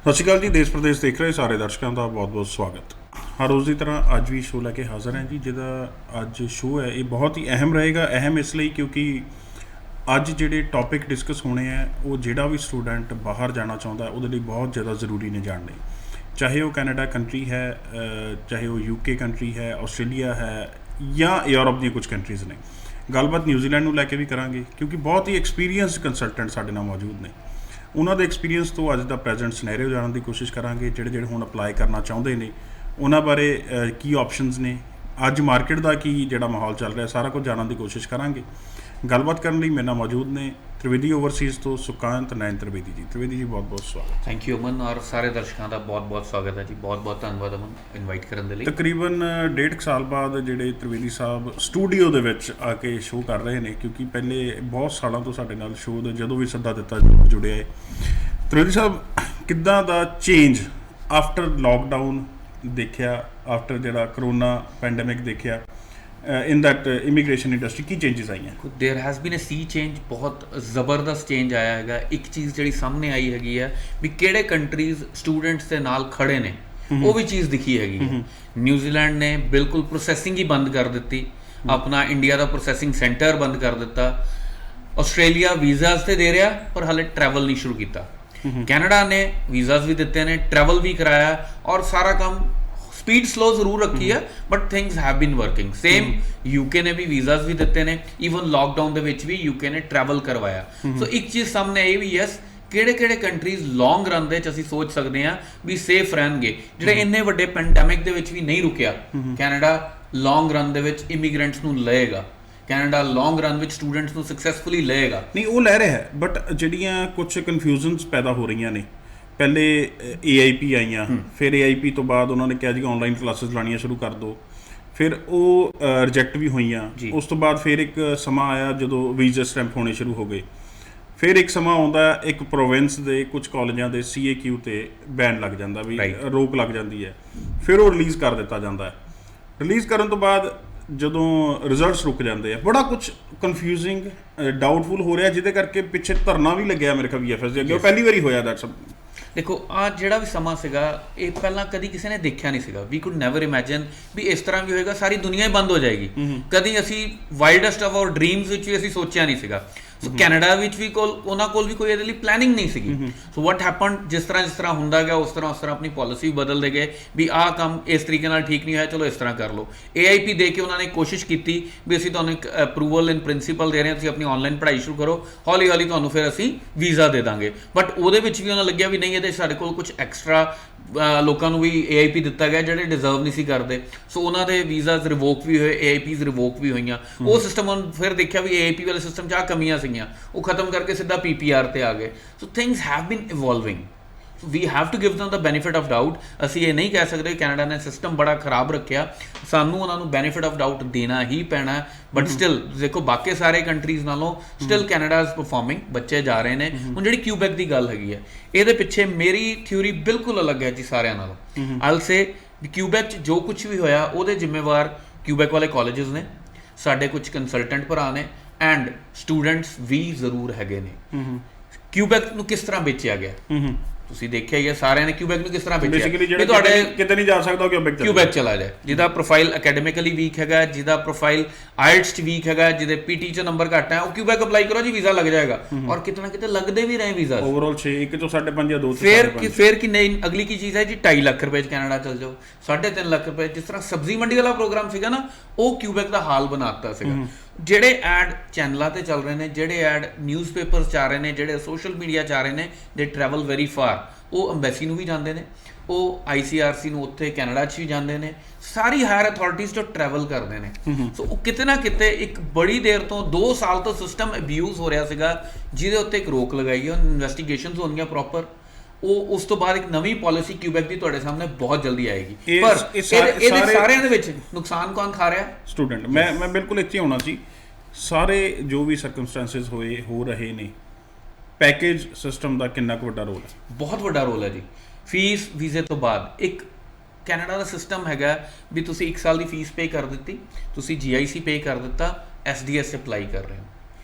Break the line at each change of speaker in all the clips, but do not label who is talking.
ਸਤਿ ਸ਼੍ਰੀ ਅਕਾਲ ਜੀ। ਦੇਸ਼ ਪ੍ਰਦੇਸ਼ ਦੇਖ ਰਹੇ ਸਾਰੇ ਦਰਸ਼ਕਾਂ ਦਾ ਬਹੁਤ-ਬਹੁਤ ਸਵਾਗਤ। ਹਰ ਰੋਜ਼ ਦੀ ਤਰ੍ਹਾਂ ਅੱਜ ਵੀ ਸ਼ੋਅ ਲੈ ਕੇ ਹਾਜ਼ਰ ਹਾਂ ਜੀ, ਜਿਹਦਾ ਅੱਜ ਸ਼ੋਅ ਹੈ ਇਹ ਬਹੁਤ ਹੀ ਅਹਿਮ ਰਹੇਗਾ। ਅਹਿਮ ਇਸ ਲਈ ਕਿਉਂਕਿ ਅੱਜ ਜਿਹੜੇ ਟੌਪਿਕ ਡਿਸਕਸ ਹੋਣੇ ਹੈ ਉਹ ਜਿਹੜਾ ਵੀ ਸਟੂਡੈਂਟ ਬਾਹਰ ਜਾਣਾ ਚਾਹੁੰਦਾ ਉਹਦੇ ਲਈ ਬਹੁਤ ਜ਼ਿਆਦਾ ਜ਼ਰੂਰੀ ਨੇ ਜਾਣਨੇ। ਚਾਹੇ ਉਹ ਕੈਨੇਡਾ ਕੰਟਰੀ ਹੈ, ਚਾਹੇ ਉਹ UK ਕੰਟਰੀ ਹੈ, ਆਸਟ੍ਰੇਲੀਆ ਹੈ ਜਾਂ ਯੂਰਪ ਦੀਆਂ ਕੁਝ ਕੰਟਰੀਜ਼ ਨੇ। ਗੱਲਬਾਤ ਨਿਊਜ਼ੀਲੈਂਡ ਨੂੰ ਲੈ ਕੇ ਵੀ ਕਰਾਂਗੇ ਕਿਉਂਕਿ ਬਹੁਤ ਹੀ ਐਕਸਪੀਰੀਅੰਸਡ ਕੰਸਲਟੈਂਟ ਸਾਡੇ ਨਾਲ ਮੌਜੂਦ ਨੇ। ਉਹਨਾਂ ਦੇ ਐਕਸਪੀਰੀਅੰਸ ਤੋਂ ਅੱਜ ਦਾ ਪ੍ਰੈਜ਼ੈਂਟ ਸਿਨੈਰੀਓ ਜਾਣਨ ਦੀ ਕੋਸ਼ਿਸ਼ ਕਰਾਂਗੇ। ਜਿਹੜੇ ਹੁਣ ਅਪਲਾਈ ਕਰਨਾ ਚਾਹੁੰਦੇ ਨੇ ਉਹਨਾਂ ਬਾਰੇ ਕੀ ਆਪਸ਼ਨਸ ਨੇ, ਅੱਜ ਮਾਰਕੀਟ ਦਾ ਕੀ ਜਿਹੜਾ ਮਾਹੌਲ ਚੱਲ ਰਿਹਾ, ਸਾਰਾ ਕੁਝ ਜਾਣਨ ਦੀ ਕੋਸ਼ਿਸ਼ ਕਰਾਂਗੇ। ਗੱਲਬਾਤ ਕਰਨ ਲਈ ਮੇਰੇ ਨਾਲ ਮੌਜੂਦ ਨੇ ਤ੍ਰਿਵੇਦੀ ਓਵਰਸੀਜ਼ ਤੋਂ ਸੁਕਾਂਤ ਨੈਨ ਤ੍ਰਿਵੇਦੀ ਜੀ। ਤ੍ਰਿਵੇਦੀ ਜੀ ਬਹੁਤ ਬਹੁਤ ਸਵਾਗਤ।
ਥੈਂਕ ਯੂ ਅਮਨ, ਔਰ ਸਾਰੇ ਦਰਸ਼ਕਾਂ ਦਾ ਬਹੁਤ ਬਹੁਤ ਸਵਾਗਤ ਹੈ ਜੀ। ਬਹੁਤ ਬਹੁਤ ਧੰਨਵਾਦ ਅਮਨ ਇਨਵਾਈਟ ਕਰਨ ਦੇ ਲਈ।
ਤਕਰੀਬਨ 1.5 ਸਾਲ ਬਾਅਦ ਜਿਹੜੇ ਤ੍ਰਿਵੇਦੀ ਸਾਹਿਬ ਸਟੂਡੀਓ ਦੇ ਵਿੱਚ ਆ ਕੇ ਸ਼ੋਅ ਕਰ ਰਹੇ ਨੇ, ਕਿਉਂਕਿ ਪਹਿਲੇ ਬਹੁਤ ਸਾਲਾਂ ਤੋਂ ਸਾਡੇ ਨਾਲ ਸ਼ੋਅ ਦਾ ਜਦੋਂ ਵੀ ਸੱਦਾ ਦਿੱਤਾ ਜੁੜਿਆ ਹੈ। ਤ੍ਰਿਵੇਦੀ ਸਾਹਿਬ, ਕਿੱਦਾਂ ਦਾ ਚੇਂਜ ਆਫਟਰ ਲੋਕਡਾਊਨ ਦੇਖਿਆ, ਆਫਟਰ ਜਿਹੜਾ ਕਰੋਨਾ ਪੈਂਡੇਮਿਕ ਦੇਖਿਆ, in that immigration industry Ki changes ਆਈਆਂ?
ਦੇयर has been a C change, ਬਹੁਤ ਜ਼ਬਰਦਸਤ ਚੇਂਜ ਆਇਆ ਹੈਗਾ। ਇੱਕ ਚੀਜ਼ ਜਿਹੜੀ ਸਾਹਮਣੇ ਆਈ ਹੈਗੀ ਹੈ ਵੀ ਕਿਹੜੇ ਕੰਟਰੀਜ਼ ਸਟੂਡੈਂਟਸ ਦੇ ਨਾਲ ਖੜੇ ਨੇ, ਉਹ ਵੀ ਚੀਜ਼ ਦਿਖੀ ਹੈਗੀ ਹੈ। ਨਿਊਜ਼ੀਲੈਂਡ ਨੇ ਬਿਲਕੁਲ ਪ੍ਰੋਸੈਸਿੰਗ ਹੀ ਬੰਦ ਕਰ ਦਿੱਤੀ, ਆਪਣਾ ਇੰਡੀਆ ਦਾ ਪ੍ਰੋਸੈਸਿੰਗ ਸੈਂਟਰ ਬੰਦ ਕਰ ਦਿੱਤਾ। ਆਸਟ੍ਰੇਲੀਆ ਵੀਜ਼ਾਸ ਤੇ ਦੇ ਰਿਹਾ ਪਰ ਹਾਲੇ ਟਰੈਵਲ ਨਹੀਂ ਸ਼ੁਰੂ ਕੀਤਾ। ਕੈਨੇਡਾ ਨੇ ਵੀਜ਼ਾਸ ਵੀ ਦਿੱਤੇ ਨੇ, ਟਰੈਵਲ ਵੀ ਕਰਾਇਆ, ਔਰ ਸਾਰਾ ਕੰਮ ਸਪੀਡ ਸਲੋ ਜ਼ਰੂਰ ਰੱਖੀ ਹੈ but things have bean working. Same UK ਨੇ ਵੀ ਵੀਜ਼ਾਸ ਵੀ ਦਿੱਤੇ ਨੇ, ਈਵਨ ਲੋਕਡਾਊਨ ਦੇ ਵਿੱਚ ਵੀ UK ਨੇ ਟਰੈਵਲ ਕਰਵਾਇਆ। ਸੋ ਇੱਕ ਚੀਜ਼ ਸਾਹਮਣੇ ਆਈ ਵੀ ਯੈਸ, ਕਿਹੜੇ ਕੰਟਰੀਜ਼ ਲੌਂਗ ਰਨ ਦੇ ਵਿੱਚ ਅਸੀਂ ਸੋਚ ਸਕਦੇ ਹਾਂ ਵੀ ਸੇਫ ਰਹਿਣਗੇ, ਜਿਹੜੇ ਇੰਨੇ ਵੱਡੇ ਪੈਂਡੈਮਿਕ ਦੇ ਵਿੱਚ ਵੀ ਨਹੀਂ ਰੁਕਿਆ। ਕੈਨੇਡਾ ਲੌਂਗ ਰਨ ਦੇ ਵਿੱਚ ਇਮੀਗ੍ਰੈਂਟਸ ਨੂੰ ਲਏਗਾ, ਕੈਨੇਡਾ ਲੌਂਗ ਰਨ ਵਿੱਚ ਸਟੂਡੈਂਟਸ ਨੂੰ ਸਕਸੈਸਫੁਲੀ ਲਏਗਾ।
ਨਹੀਂ, ਉਹ ਲੈ ਰਿਹਾ ਹੈ, ਬਟ ਜਿਹੜੀਆਂ ਕੁਝ ਕਨਫਿਊਜ਼ਨਸ ਪੈਦਾ ਹੋ ਰਹੀਆਂ ਨੇ, ਪਹਿਲੇ AIP ਆਈਆਂ, ਫਿਰ AIP ਤੋਂ ਬਾਅਦ ਉਹਨਾਂ ਨੇ ਕਿਹਾ ਜੀ ਆਨਲਾਈਨ ਕਲਾਸਿਸ ਲਾਉਣੀਆਂ ਸ਼ੁਰੂ ਕਰ ਦਿਓ, ਫਿਰ ਉਹ ਰਿਜੈਕਟ ਵੀ ਹੋਈਆਂ। ਉਸ ਤੋਂ ਬਾਅਦ ਫਿਰ ਇੱਕ ਸਮਾਂ ਆਇਆ ਜਦੋਂ ਵੀਜ਼ਾ ਸਟੈਂਪ ਹੋਣੇ ਸ਼ੁਰੂ ਹੋ ਗਏ। ਫਿਰ ਇੱਕ ਸਮਾਂ ਆਉਂਦਾ ਇੱਕ ਪ੍ਰੋਵਿੰਸ ਦੇ ਕੁਝ ਕਾਲਜਾਂ ਦੇ CAQ ਤੇ ਬੈਨ ਲੱਗ ਜਾਂਦਾ, ਵੀ ਰੋਕ ਲੱਗ ਜਾਂਦੀ ਹੈ। ਫਿਰ ਉਹ ਰਿਲੀਜ਼ ਕਰ ਦਿੱਤਾ ਜਾਂਦਾ ਹੈ। ਰਿਲੀਜ਼ ਕਰਨ ਤੋਂ ਬਾਅਦ ਜਦੋਂ ਰਿਜ਼ਲਟਸ ਰੁਕ ਜਾਂਦੇ ਆ, ਬੜਾ ਕੁਝ ਕਨਫਿਊਜ਼ਿੰਗ, ਡਾਊਟਫੁਲ ਹੋ ਰਿਹਾ, ਜਿਹਦੇ ਕਰਕੇ ਪਿੱਛੇ ਧਰਨਾ ਵੀ ਲੱਗਿਆ ਮੇਰੇ ਖਿਆਲ VFS ਦੇ ਅੱਗੇ। ਉਹ ਪਹਿਲੀ ਵਾਰੀ ਹੋਇਆ ਦੈਟਸ।
ਦੇਖੋ, ਆਹ ਜਿਹੜਾ ਵੀ ਸਮਾਂ ਸੀਗਾ ਇਹ ਪਹਿਲਾਂ ਕਦੀ ਕਿਸੇ ਨੇ ਦੇਖਿਆ ਨਹੀਂ ਸੀਗਾ। ਵੀ ਕੁਡ ਨੈਵਰ ਇਮੈਜਿਨ ਵੀ ਇਸ ਤਰ੍ਹਾਂ ਵੀ ਹੋਏਗਾ, ਸਾਰੀ ਦੁਨੀਆ ਹੀ ਬੰਦ ਹੋ ਜਾਏਗੀ। ਕਦੀ ਅਸੀਂ ਵਾਈਲਡੈਸਟ ਆਫ ਆਵਰ ਡ੍ਰੀਮਸ ਵਿੱਚ ਵੀ ਅਸੀਂ ਸੋਚਿਆ ਨਹੀਂ ਸੀਗਾ। ਸੋ ਕੈਨੇਡਾ ਵਿੱਚ ਵੀ ਉਹਨਾਂ ਕੋਲ ਵੀ ਕੋਈ ਇਹਦੇ ਲਈ ਪਲੈਨਿੰਗ ਨਹੀਂ ਸੀਗੀ। ਸੋ ਵਾਟ ਹੈਪਨਡ, ਜਿਸ ਤਰ੍ਹਾਂ ਹੁੰਦਾ ਗਿਆ ਉਸ ਤਰ੍ਹਾਂ ਆਪਣੀ ਪਾਲਿਸੀ ਬਦਲਦੇ ਗਏ ਵੀ ਆਹ ਕੰਮ ਇਸ ਤਰੀਕੇ ਨਾਲ ਠੀਕ ਨਹੀਂ ਹੋਇਆ, ਚਲੋ ਇਸ ਤਰ੍ਹਾਂ ਕਰ ਲਓ। AIP ਦੇ ਕੇ ਉਹਨਾਂ ਨੇ ਕੋਸ਼ਿਸ਼ ਕੀਤੀ ਵੀ ਅਸੀਂ ਤੁਹਾਨੂੰ ਇੱਕ ਅਪਰੂਵਲ ਇਨ ਪ੍ਰਿੰਸੀਪਲ ਦੇ ਰਹੇ ਹਾਂ, ਤੁਸੀਂ ਆਪਣੀ ਆਨਲਾਈਨ ਪੜ੍ਹਾਈ ਸ਼ੁਰੂ ਕਰੋ, ਹੌਲੀ ਹੌਲੀ ਤੁਹਾਨੂੰ ਫਿਰ ਅਸੀਂ ਵੀਜ਼ਾ ਦੇ ਦਾਂਗੇ। ਬਟ ਉਹਦੇ ਵਿੱਚ ਵੀ ਉਹਨਾਂ ਲੱਗਿਆ ਵੀ ਨਹੀਂ, ਇਹਦੇ ਸਾਡੇ ਕੋਲ ਕੁਝ ਐਕਸਟਰਾ ਲੋਕਾਂ ਨੂੰ ਵੀ AIP ਦਿੱਤਾ ਗਿਆ ਜਿਹੜੇ ਡਿਜ਼ਰਵ ਨਹੀਂ ਸੀ ਕਰਦੇ। ਸੋ ਉਹਨਾਂ ਦੇ ਵੀਜ਼ਾਸ ਰਿਵੋਕ ਵੀ ਹੋਏ, AIPs ਰਿਵੋਕ ਵੀ ਹੋਈਆਂ। ਉਹ ਸਿਸਟਮ ਫਿਰ ਦੇਖਿਆ ਵੀ AIP ਵਾਲੇ ਸਿਸਟਮ 'ਚ ਆਹ ਕਮੀਆਂ ਸੀਗੀਆਂ, ਉਹ ਖਤਮ ਕਰਕੇ ਸਿੱਧਾ PPR ਤੇ ਆ ਗਏ। So things have been evolving. We have to give them ਦਾ ਬੈਨੀਫਿਟ ਆਫ ਡਾਊਟ। ਅਸੀਂ ਇਹ ਨਹੀਂ ਕਹਿ ਸਕਦੇ ਕੈਨੇਡਾ ਨੇ ਸਿਸਟਮ ਬੜਾ ਖਰਾਬ ਰੱਖਿਆ, ਸਾਨੂੰ ਉਹਨਾਂ ਨੂੰ ਬੈਨੀਫਿਟ ਆਫ ਡਾਊਟ ਦੇਣਾ ਹੀ ਪੈਣਾ। ਬਟ ਸਟਿਲ ਦੇਖੋ, ਬਾਕੀ ਸਾਰੇ ਕੰਟਰੀਜ਼ ਨਾਲੋਂ ਸਟਿਲ ਕੈਨੇਡਾ ਇਜ਼ ਪਰਫਾਰਮਿੰਗ, ਬੱਚੇ ਜਾ ਰਹੇ ਨੇ। ਹੁਣ ਜਿਹੜੀ ਕਿਊਬੈਕ ਦੀ ਗੱਲ ਹੈਗੀ ਹੈ, ਇਹਦੇ ਪਿੱਛੇ ਮੇਰੀ ਥਿਊਰੀ ਬਿਲਕੁਲ ਅਲੱਗ ਹੈ ਜੀ ਸਾਰਿਆਂ ਨਾਲੋਂ। ਆਈਲ ਸੇ ਕਿਊਬੈਕ 'ਚ ਜੋ ਕੁਝ ਵੀ ਹੋਇਆ ਉਹਦੇ ਜ਼ਿੰਮੇਵਾਰ ਕਿਊਬੈਕ ਵਾਲੇ ਕਾਲਜਸ ਨੇ, ਸਾਡੇ ਕੁਝ ਕੰਸਲਟੈਂਟ ਭਰਾ ਨੇ, ਐਂਡ ਸਟੂਡੈਂਟਸ ਵੀ ਜ਼ਰੂਰ ਹੈਗੇ ਨੇ। ਕਿਊਬੈਕ ਨੂੰ ਕਿਸ ਤਰ੍ਹਾਂ ਵੇਚਿਆ ਗਿਆ ਤੁਸੀਂ ਦੇਖਿਆ ਹੀ ਹੈ, ਸਾਰਿਆਂ ਨੇ ਕਿਊਬੈਕ ਨੂੰ ਕਿਸ ਤਰ੍ਹਾਂ ਵੇਚਿਆ ਕਿ ਤੁਹਾਡੇ
ਕਿਤੇ ਨਹੀਂ ਜਾ ਸਕਦਾ
ਕਿਊਬੈਕ ਚਲਾ ਜਾਏ, ਜਿਹਦਾ ਪ੍ਰੋਫਾਈਲ ਅਕੈਡਮਿਕਲੀ ਵੀਕ ਹੈਗਾ, ਜਿਹਦਾ ਪ੍ਰੋਫਾਈਲ ਆਇਲਟਸ 'ਚ ਵੀਕ ਹੈਗਾ, ਜਿਹਦੇ PT 'ਚ ਨੰਬਰ ਘੱਟ ਹੈ, ਉਹ ਕਿਊਬੈਕ ਅਪਲਾਈ ਕਰੋ ਜੀ, ਵੀਜ਼ਾ ਲੱਗ ਜਾਏਗਾ। ਔਰ ਕਿਤੇ ਨਾ ਕਿਤੇ ਲੱਗਦੇ ਵੀ ਰਹੇ ਵੀਜ਼ਾ।
ਓਵਰਆਲ 6, ਇੱਕ ਤੋਂ 5.5 ਜਾਂ 2
ਫਿਰ ਕਿ ਨਹੀਂ, ਅਗਲੀ ਕੀ ਚੀਜ਼ ਹੈ ਜੀ, 2.5 ਲੱਖ ਰੁਪਏ 'ਚ ਕੈਨੇਡਾ ਚਲ ਜਾਓ, 3.5 ਲੱਖ ਰੁਪਏ। ਜਿਸ ਤਰ੍ਹਾਂ ਸਬਜ਼ੀ ਮੰਡੀ ਵਾਲਾ ਪ੍ਰੋਗਰਾਮ ਸੀਗਾ ਨਾ, ਉਹ ਕਿਊਬੈਕ ਦਾ ਹਾਲ ਬਣਾਤਾ ਸੀਗਾ। ਜਿਹੜੇ ਐਡ ਚੈਨਲਾਂ ਤੇ ਚੱਲ ਰਹੇ ਨੇ, ਜਿਹੜੇ ਐਡ ਨਿਊਜ਼ਪੇਪਰਸ 'ਚ ਆ ਰਹੇ ਨੇ, ਜਿਹੜੇ ਸੋਸ਼ਲ ਮੀਡੀਆ 'ਚ ਆ ਰਹੇ ਨੇ, ਦੇ ਟਰੈਵਲ ਵੈਰੀ ਫਾਰ। ਉਹ ਅੰਬੈਸੀ ਨੂੰ ਵੀ ਜਾਂਦੇ ਨੇ, ਉਹ ICRC ਨੂੰ ਉੱਥੇ ਕੈਨੇਡਾ 'ਚ ਵੀ ਜਾਂਦੇ ਨੇ, ਸਾਰੀ ਹਾਇਰ ਅਥਾਰਟੀਜ਼ ਤੋਂ ਟਰੈਵਲ ਕਰਦੇ ਨੇ। ਸੋ ਉਹ ਕਿਤੇ ਨਾ ਕਿਤੇ ਇੱਕ ਬੜੀ ਦੇਰ ਤੋਂ 2 ਸਾਲ ਤੋਂ ਸਿਸਟਮ ਅਬਿਊਜ਼ ਹੋ ਰਿਹਾ ਸੀਗਾ, ਜਿਹਦੇ ਉੱਤੇ ਇੱਕ ਰੋਕ ਲਗਾਈ ਹੈ, ਇਨਵੈਸਟੀਗੇਸ਼ਨਸ ਹੋਣਗੀਆਂ ਪ੍ਰੋਪਰ। ਉਹ ਉਸ ਤੋਂ ਬਾਅਦ ਇੱਕ ਨਵੀਂ ਪਾਲਿਸੀ ਕਿਊਬੈਕ ਦੀ ਤੁਹਾਡੇ ਸਾਹਮਣੇ ਬਹੁਤ ਜਲਦੀ ਆਏਗੀ। ਪਰ ਇਹਦੇ ਸਾਰਿਆਂ ਦੇ ਵਿੱਚ ਨੁਕਸਾਨ ਕੌਣ ਖਾ ਰਿਹਾ?
ਸਟੂਡੈਂਟ। ਮੈਂ ਬਿਲਕੁਲ ਇੱਥੇ ਆਉਣਾ ਸੀ। ਸਾਰੇ ਜੋ ਵੀ ਸਰਕਮਸਟੈਂਸਿਸ ਹੋ ਰਹੇ ਨੇ, ਪੈਕੇਜ ਸਿਸਟਮ ਦਾ ਕਿੰਨਾ ਕੁ ਵੱਡਾ ਰੋਲ ਹੈ? ਬਹੁਤ
ਵੱਡਾ ਰੋਲ ਹੈ ਜੀ। ਫੀਸ ਵੀਜ਼ੇ ਤੋਂ ਬਾਅਦ ਇੱਕ ਕੈਨੇਡਾ ਦਾ ਸਿਸਟਮ ਹੈਗਾ ਵੀ ਤੁਸੀਂ 1 ਸਾਲ ਦੀ ਫੀਸ ਪੇ ਕਰ ਦਿੱਤੀ, ਤੁਸੀਂ GIC ਪੇ ਕਰ ਦਿੱਤਾ, SDS ਅਪਲਾਈ ਕਰ ਰਹੇ ਹੋ।